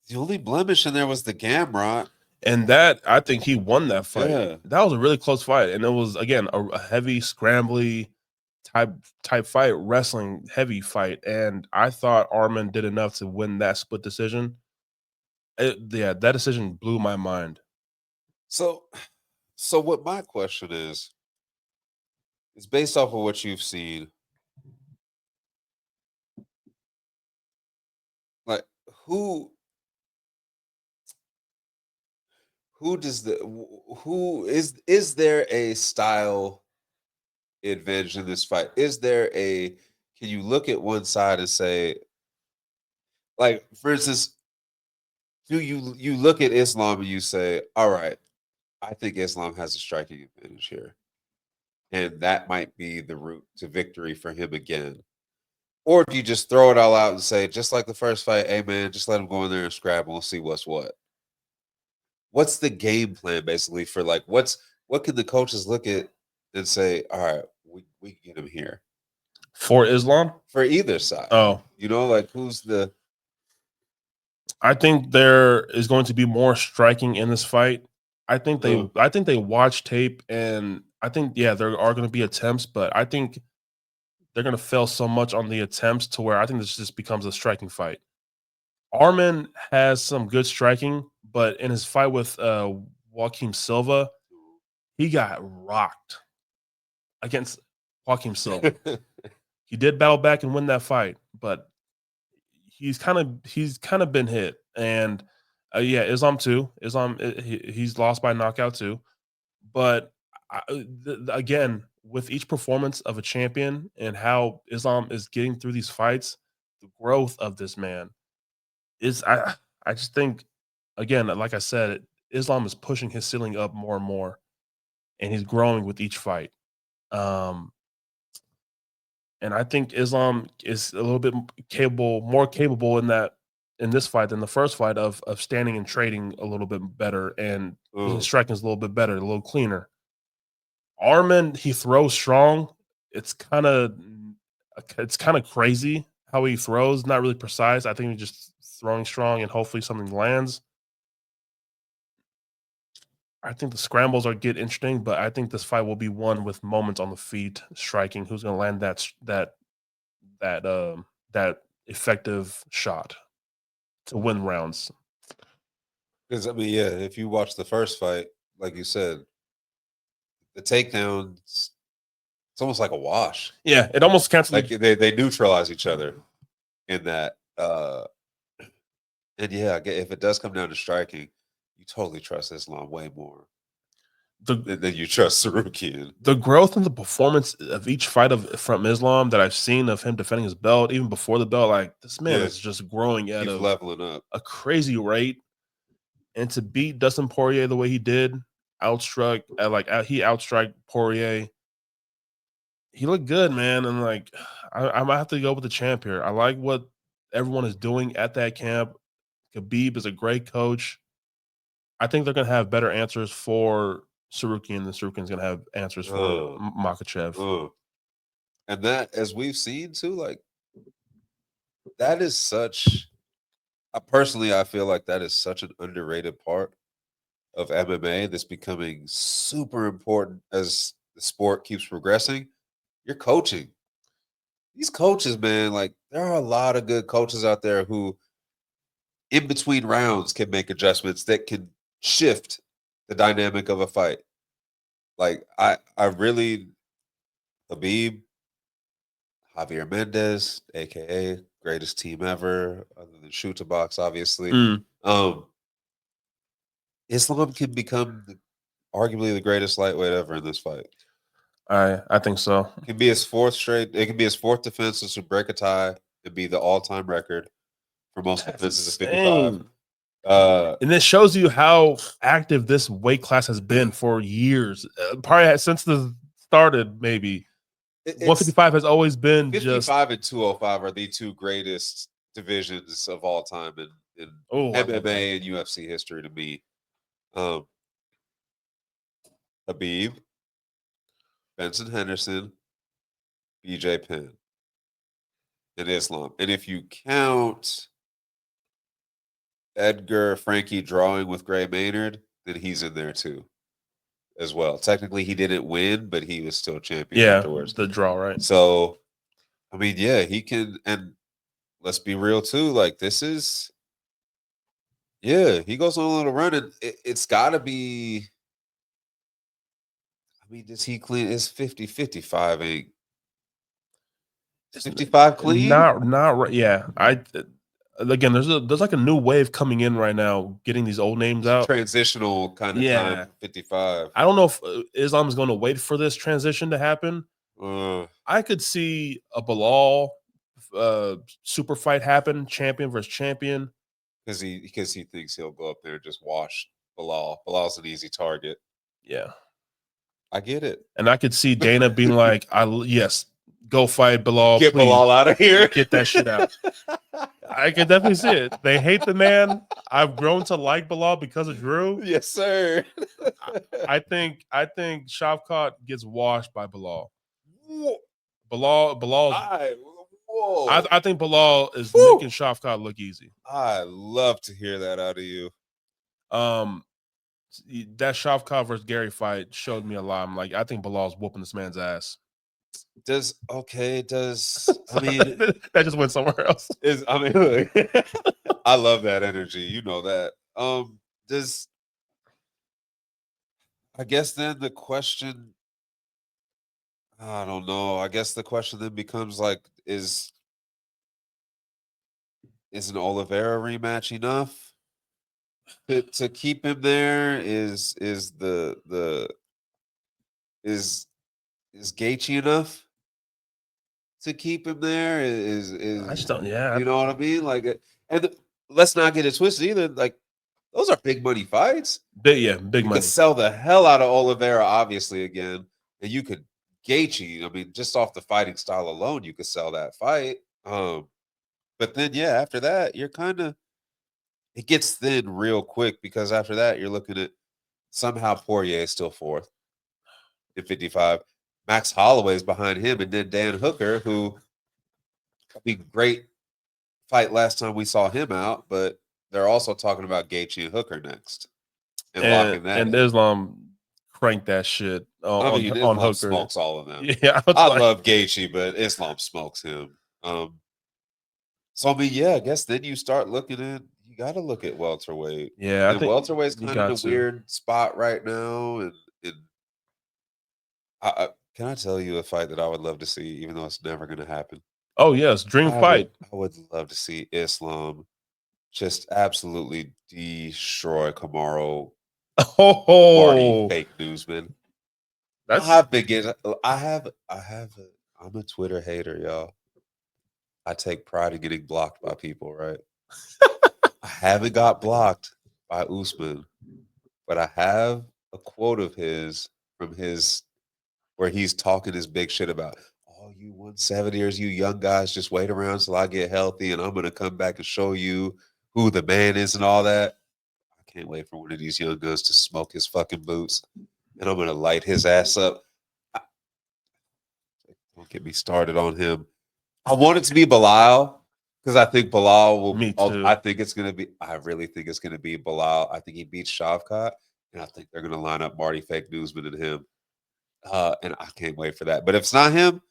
the only blemish in there was the Gamrot. And that, I think he won that fight. Yeah. That was a really close fight. And it was, again, a heavy, scrambly type fight, wrestling heavy fight. And I thought Arman did enough to win that split decision. That decision blew my mind. So what my question is based off of what you've seen, like who is there a style advantage in this fight? Can you look at one side and say, like, for instance, do you look at Islam and you say, all right, I think Islam has a striking advantage here, and that might be the route to victory for him again? Or do you just throw it all out and say, just like the first fight, hey man, just let him go in there and scrabble and see what's what? What's the game plan basically for, like, what can the coaches look at and say, all right, we get him here? For Islam? For either side. Oh. You know, like who's the I think there is going to be more striking in this fight. I think they watch tape, and I think there are going to be attempts, but I think they're going to fail so much on the attempts to where I think this just becomes a striking fight. Arman has some good striking, but in his fight with Joaquim Silva, he got rocked against Joaquim Silva. He did battle back and win that fight, but he's kind of been hit. And Islam too. Islam, he's lost by knockout too. But again, with each performance of a champion and how Islam is getting through these fights, the growth of this man is, I just think, again, like I said, Islam is pushing his ceiling up more and more, and he's growing with each fight. And I think Islam is a little bit more capable in this fight than the first fight of standing and trading a little bit better, and his striking is a little bit better, a little cleaner. Arman, he throws strong. It's kind of crazy how he throws, not really precise. I think he's just throwing strong and hopefully something lands. I think the scrambles get interesting, but I think this fight will be won with moments on the feet, striking. Who's going to land that that effective shot to win rounds. Because I mean, yeah, if you watch the first fight, like you said, the takedowns, it's almost like a wash. Yeah, it almost canceled. Like they neutralize each other in that. And yeah, if it does come down to striking, you totally trust Islam way more than you trust Tsarukyan. The growth in the performance of each fight from Islam that I've seen of him defending his belt, even before the belt, like this man is just growing at leveling up a crazy rate. And to beat Dustin Poirier the way he did, he outstruck Poirier. He looked good, man. And like, I might have to go with the champ here. I like what everyone is doing at that camp. Khabib is a great coach. I think they're going to have better answers for Tsarukyan than Tsarukyan's going to have answers for Makhachev. And that, as we've seen too, like that is such. Personally, I feel like that is such an underrated part of MMA that's becoming super important as the sport keeps progressing. You're coaching. These coaches, man, like there are a lot of good coaches out there who in between rounds can make adjustments that can shift the dynamic of a fight. Like I really Khabib, Javier Mendez, aka greatest team ever, other than Shoot to Box, obviously. Islam can become arguably the greatest lightweight ever in this fight. I think so. It can be his fourth defense to break a tie and be the all-time record for most defenses at 55. And it shows you how active this weight class has been for years. Probably since the started, maybe. 155 has always been 55 and 205 are the two greatest divisions of all time in MMA and UFC history to me. Khabib, Benson Henderson, BJ Penn, and Islam. And if you count Edgar Frankie drawing with Gray Maynard, then he's in there too as well. Technically, he didn't win, but he was still champion afterwards. The draw, right? So, I mean, yeah, he can. And let's be real too. Like this is, he goes on a little run, and it's got to be. I mean, does he clean? It's 50-55 ain't. 55 clean? Not right. Yeah, again, there's like a new wave coming in right now, getting these old names out. Transitional kind of time. 55. I don't know if Islam is going to wait for this transition to happen. I could see a Bilal super fight happen, champion versus champion, because he thinks he'll go up there and just wash Bilal. Bilal's an easy target. Yeah, I get it, and I could see Dana being like, go fight Bilal. Get Bilal out of here. Get that shit out. I can definitely see it. They hate the man. I've grown to like Bilal because of Drew. Yes, sir. I think Shavkat gets washed by Bilal. Bilal. I think Bilal is making Shavkat look easy. I love to hear that out of you. That Shavkat versus Gary fight showed me a lot. I'm like, I think Bilal's whooping this man's ass. I mean that just went somewhere else. I love that energy. You know that. I guess then the question, I don't know. I guess the question then becomes like, is an Oliveira rematch enough to keep him there? Is Gaethje enough to keep him there? I just don't. Yeah, you know what I mean. Like, and let's not get it twisted either. Like, those are big money fights. Big money. You could sell the hell out of Oliveira, obviously, again, and you could Gaethje. I mean, just off the fighting style alone, you could sell that fight. But then, after that, you're it gets thin real quick, because after that, you're looking at somehow Poirier is still fourth in 55. Max Holloway's behind him, and then Dan Hooker, who, I mean, great fight last time we saw him out, but they're also talking about Gaethje and Hooker next, and locking that. And Islam cranked that shit on Islam Hooker. Smokes all of them. Yeah, I love Gaethje, but Islam smokes him. So I mean, yeah, I guess then you start looking at you got to look at welterweight. Yeah, I And think welterweight's you kind of in a got to. weird spot right now. And can I tell you a fight that I would love to see, even though it's never going to happen? Oh yes, dream fight. I would love to see Islam just absolutely destroy Kamaru Marty Oh, fake newsman. that's I've been getting I'm a Twitter hater, y'all. I take pride in getting blocked by people, right? I haven't got blocked by Usman, but I have a quote of his from his where he's talking his big shit about, oh, you 170ers, you young guys, just wait around till I get healthy and I'm gonna come back and show you who the man is and all that. I can't wait for one of these young guns to smoke his fucking boots and I'm gonna light his ass up. Don't get me started on him. I want it to be Bilal because I think Bilal will. me too. I think it's gonna be. I really think it's gonna be Bilal. I think he beats Shavkat, and I think they're gonna line up Marty Fake Newsman and him. And I can't wait for that. But if it's not him,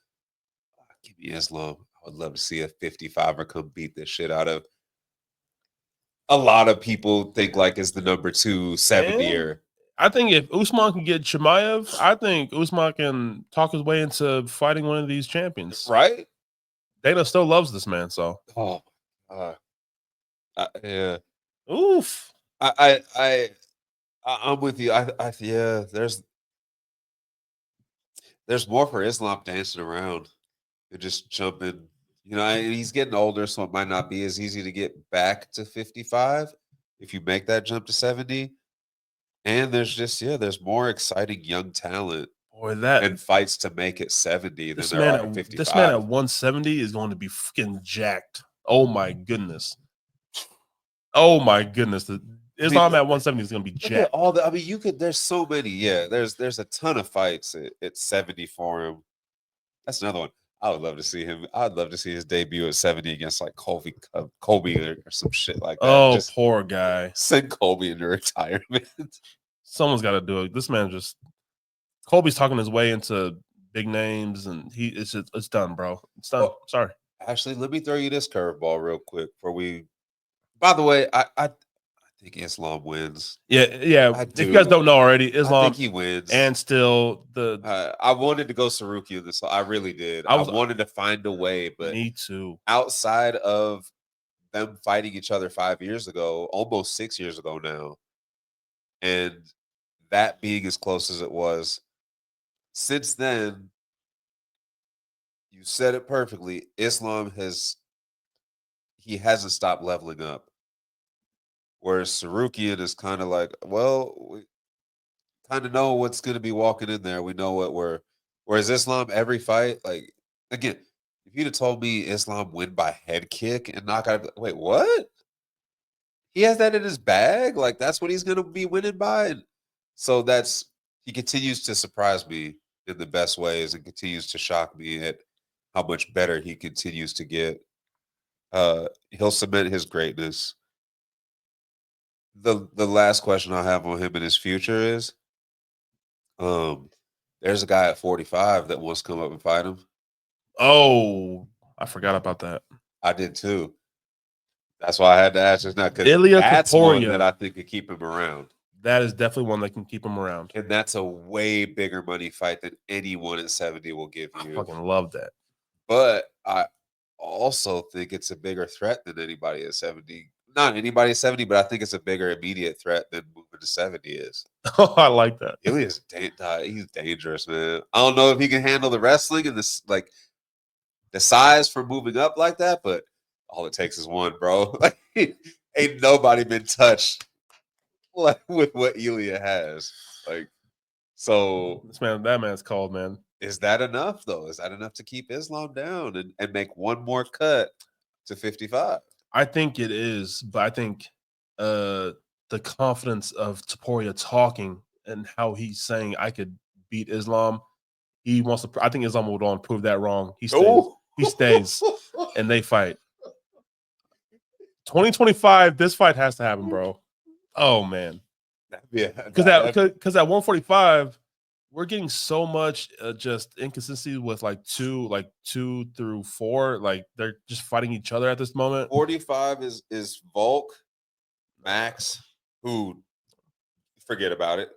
give me Islam. I would love to see a 55er come beat this shit out of. A lot of people think like it's the number 2 70-er. I think if Usman can get Chimaev, I think Usman can talk his way into fighting one of these champions. Right? Dana still loves this man, so. Oh, yeah. Oof. I'm with you. Yeah. There's more for Islam dancing around and just jumping. You know, and he's getting older, so it might not be as easy to get back to 55 if you make that jump to 70. And there's more exciting young talent Boy, that and fights to make it 70 than this there man are at at 55. this man at 170 is going to be fucking jacked. Oh my goodness. Oh my goodness. Islam at 170 is going to be Look at jacked. all the. I mean, you could. There's so many. Yeah, there's a ton of fights at 70 for him. That's another one. I would love to see him. I'd love to see his debut at 70 against like Colby or some shit like that. Oh, just poor guy. send Colby into retirement. Someone's got to do it. This man just Colby's talking his way into big names, and it's done, bro. It's done. Well, sorry. Actually, let me throw you this curveball real quick before we. By the way, I think Islam wins. Yeah. If you guys don't know already, Islam I think he wins. And still the I wanted to go Tsarukyan this. I really did. I wanted to find a way, but me too. Outside of them fighting each other 5 years ago, almost 6 years ago now, and that being as close as it was, since then, you said it perfectly. Islam hasn't stopped leveling up. Whereas Tsarukyan is kind of like, well, we kind of know what's going to be walking in there. We know what we're. Whereas Islam, every fight, like, again, if you'd have told me Islam win by head kick and knock out, wait, what? He has that in his bag? Like, that's what he's going to be winning by? And so he continues to surprise me in the best ways and continues to shock me at how much better he continues to get. He'll cement his greatness. The last question I have on him in his future is, there's a guy at 45 that wants to come up and fight him. Oh, I forgot about that. I did too. That's why I had to ask just now, because that's one that I think could keep him around. That is definitely one that can keep him around. And that's a way bigger money fight than anyone at 70 will give you. I fucking love that. But I also think it's a bigger threat than anybody at 70. Not anybody at 70, but I think it's a bigger immediate threat than moving to 70 is. Oh, I like that. Ilya's he's dangerous, man. I don't know if he can handle the wrestling and this, like, the size for moving up like that, but all it takes is one, bro. Like, ain't nobody been touched like with what Ilya has. Like, so that man's cold, man. Is that enough though? Is that enough to keep Islam down and make one more cut to 55? I think it is, but I think the confidence of Topuria talking and how he's saying I could beat Islam, he wants to. I think Islam will want to prove that wrong. He stays. Ooh. He stays, and they fight. 2025, this fight has to happen, bro. Oh man, yeah, because at 145, we're getting so much just inconsistency with like two through four. Like they're just fighting each other at this moment. 45 is Volk, Max, who forget about it.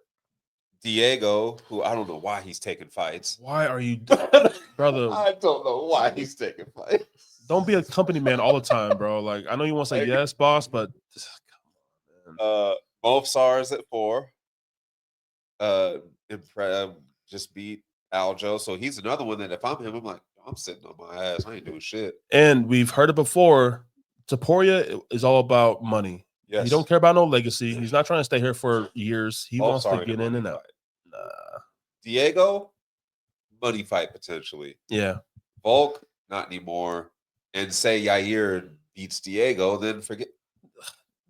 Diego, who I don't know why he's taking fights. Why are you, brother? I don't know why he's taking fights. Don't be a company man all the time, bro. Like I know you want to say yes, boss, but come on, man. Both SARS at 4. Just beat Aljo, so he's another one that if I'm him, I'm like, I'm sitting on my ass. I ain't doing shit. And we've heard it before. Topuria is all about money. Yes. He don't care about no legacy. He's not trying to stay here for years. He wants to get in and out. Nah. Diego, money fight potentially. Yeah. Volk, not anymore. And say Yair beats Diego, then forget.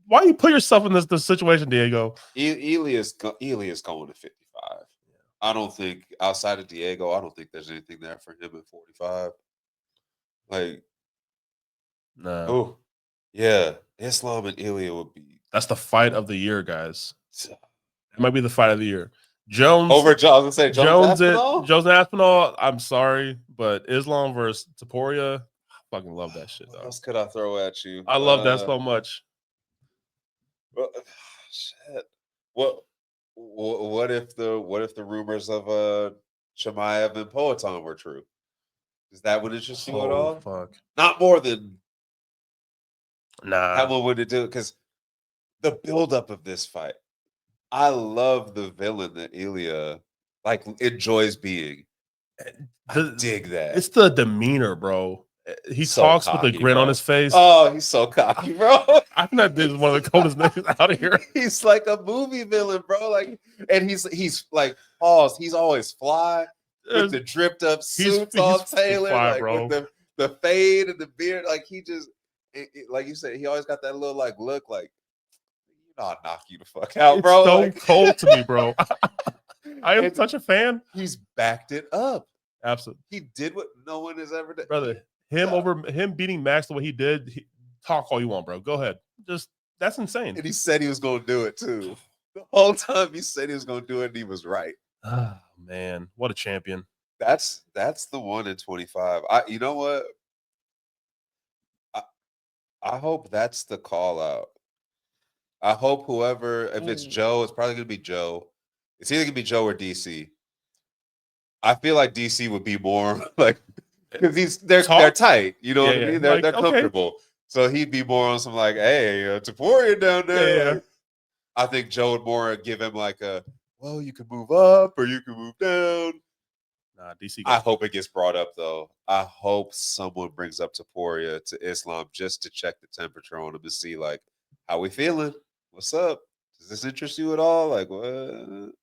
Why you put yourself in this situation, Diego? Elia's going to 55. I don't think outside of Diego, I don't think there's anything there for him at 45. Like, no. Oh, yeah. Islam and Ilya would be. That's the fight of the year, guys. It might be the fight of the year. Jones over Jones and Aspinall. I'm sorry, but Islam versus Topuria. I fucking love that shit. What else could I throw at you? I love that so much. Well, shit. What if the rumors of Chimaev and Poetan were true? Is that what interests you at all? Fuck. Not more than. Nah. How would it do? Because the buildup of this fight, I love the villain that Ilya enjoys being. I dig that. It's the demeanor, bro. He so talks cocky, with a grin on his face. Oh, he's so cocky, bro. I think that is one of the coldest niggas out here. He's like a movie villain, bro. Like, and he's like, pause. He's always fly with the dripped up suits all tailored, like bro. With the fade and the beard. Like he just, like you said, he always got that little like look, like I'll knock you the fuck out, bro. It's so like, cold to me, bro. I am such a fan. He's backed it up. Absolutely. He did what no one has ever done. Brother, him beating Max the way he did, talk all you want, bro. Go ahead. Just that's insane. And he said he was going to do it too. The whole time he said he was going to do it, and he was right. Oh, man, what a champion. That's the one in 25. You know what? I hope that's the call out. I hope whoever, if it's Joe, it's probably going to be Joe. It's either going to be Joe or DC. I feel like DC would be more like because they're tight. You know what I mean? They're comfortable. Okay. So he'd be more on some like, hey, Topuria down there. Yeah. I think Joe would more give him like well, you can move up or you can move down. Nah, DC. I hope it gets brought up though. I hope someone brings up Topuria to Islam just to check the temperature on him to see like how we feeling. What's up? Does this interest you at all? Like what?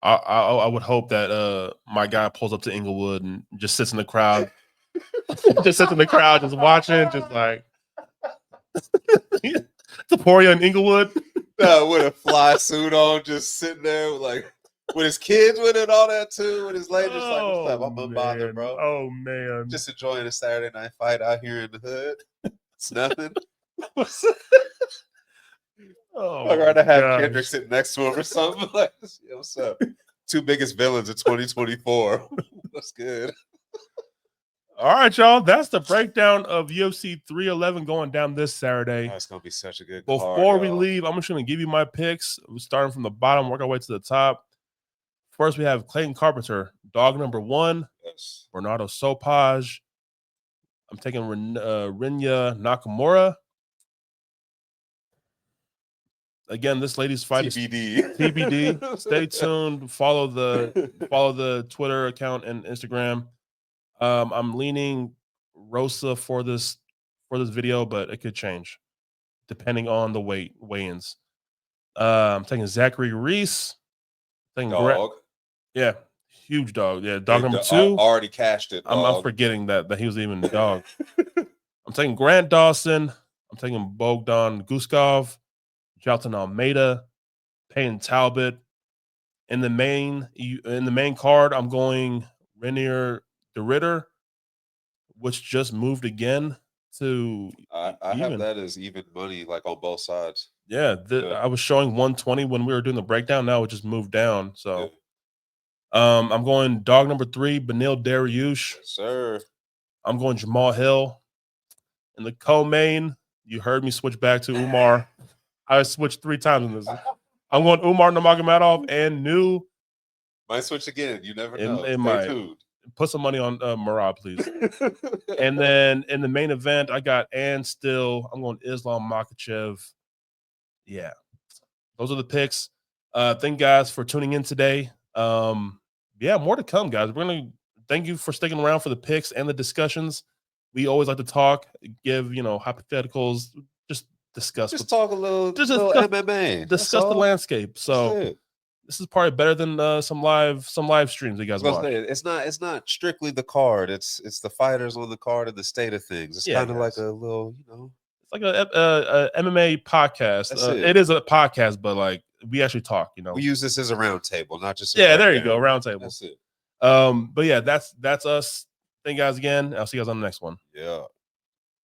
I would hope that my guy pulls up to Inglewood and just sits in the crowd, just watching, just like Topuria in Inglewood. With a fly suit on, just sitting there with his kids with it and all that too, with his lady just like, what's up? I'm unbothered, bro. Oh man. Just enjoying a Saturday night fight out here in the hood. It's nothing. I'd rather have Kendrick sitting next to him or something. Like, yo, what's up? 2 biggest villains of 2024. That's good. All right, y'all. That's the breakdown of UFC 311 going down this Saturday. Oh, it's going to be such a good card. Before we leave, I'm just going to give you my picks. We're starting from the bottom, work our way to the top. First, we have Clayton Carpenter, dog number 1. Yes. Bernardo Sopaj. I'm taking Rinya Nakamura. Again, this lady's fight TBD. is TBD. Stay tuned. Follow the Twitter account and Instagram. I'm leaning Rosa for this video, but it could change depending on the weigh-ins. I'm taking Zachary Reese. Dog. Yeah, huge dog. Yeah, dog number 2. Already cashed it. I'm forgetting that he was even the dog. I'm taking Grant Dawson. I'm taking Bogdan Guskov. Jailton Almeida, Payton Talbott. In the main card, I'm going Rinya the Ritter, which just moved again to. I have that as even money, like on both sides. Yeah, I was showing 120 when we were doing the breakdown. Now it just moved down. So I'm going dog number 3, Benil Dariush. Sir. I'm going Jamal Hill. In the co-main, you heard me switch back to Umar. I switched 3 times in this. I'm going Umar Nurmagomedov and new. Might switch again. You never know. It Stay might. tuned. Put some money on Marab, please. And then in the main event, I got Still. I'm going Islam Makhachev. Yeah. Those are the picks. Thank you guys for tuning in today. Yeah, more to come, guys. We're going to thank you for sticking around for the picks and the discussions. We always like to talk, give, hypotheticals, just discuss. Just talk a little, little MMA. Discuss the landscape. So this is probably better than some live streams you guys watch. It's not strictly the card. It's the fighters on the card and the state of things. It's kind of like a little, It's like a MMA podcast. It is a podcast, but like we actually talk. We use this as a round table, not just there you go, round table. That's it. But yeah, that's us. Thank you guys again. I'll see you guys on the next one. Yeah.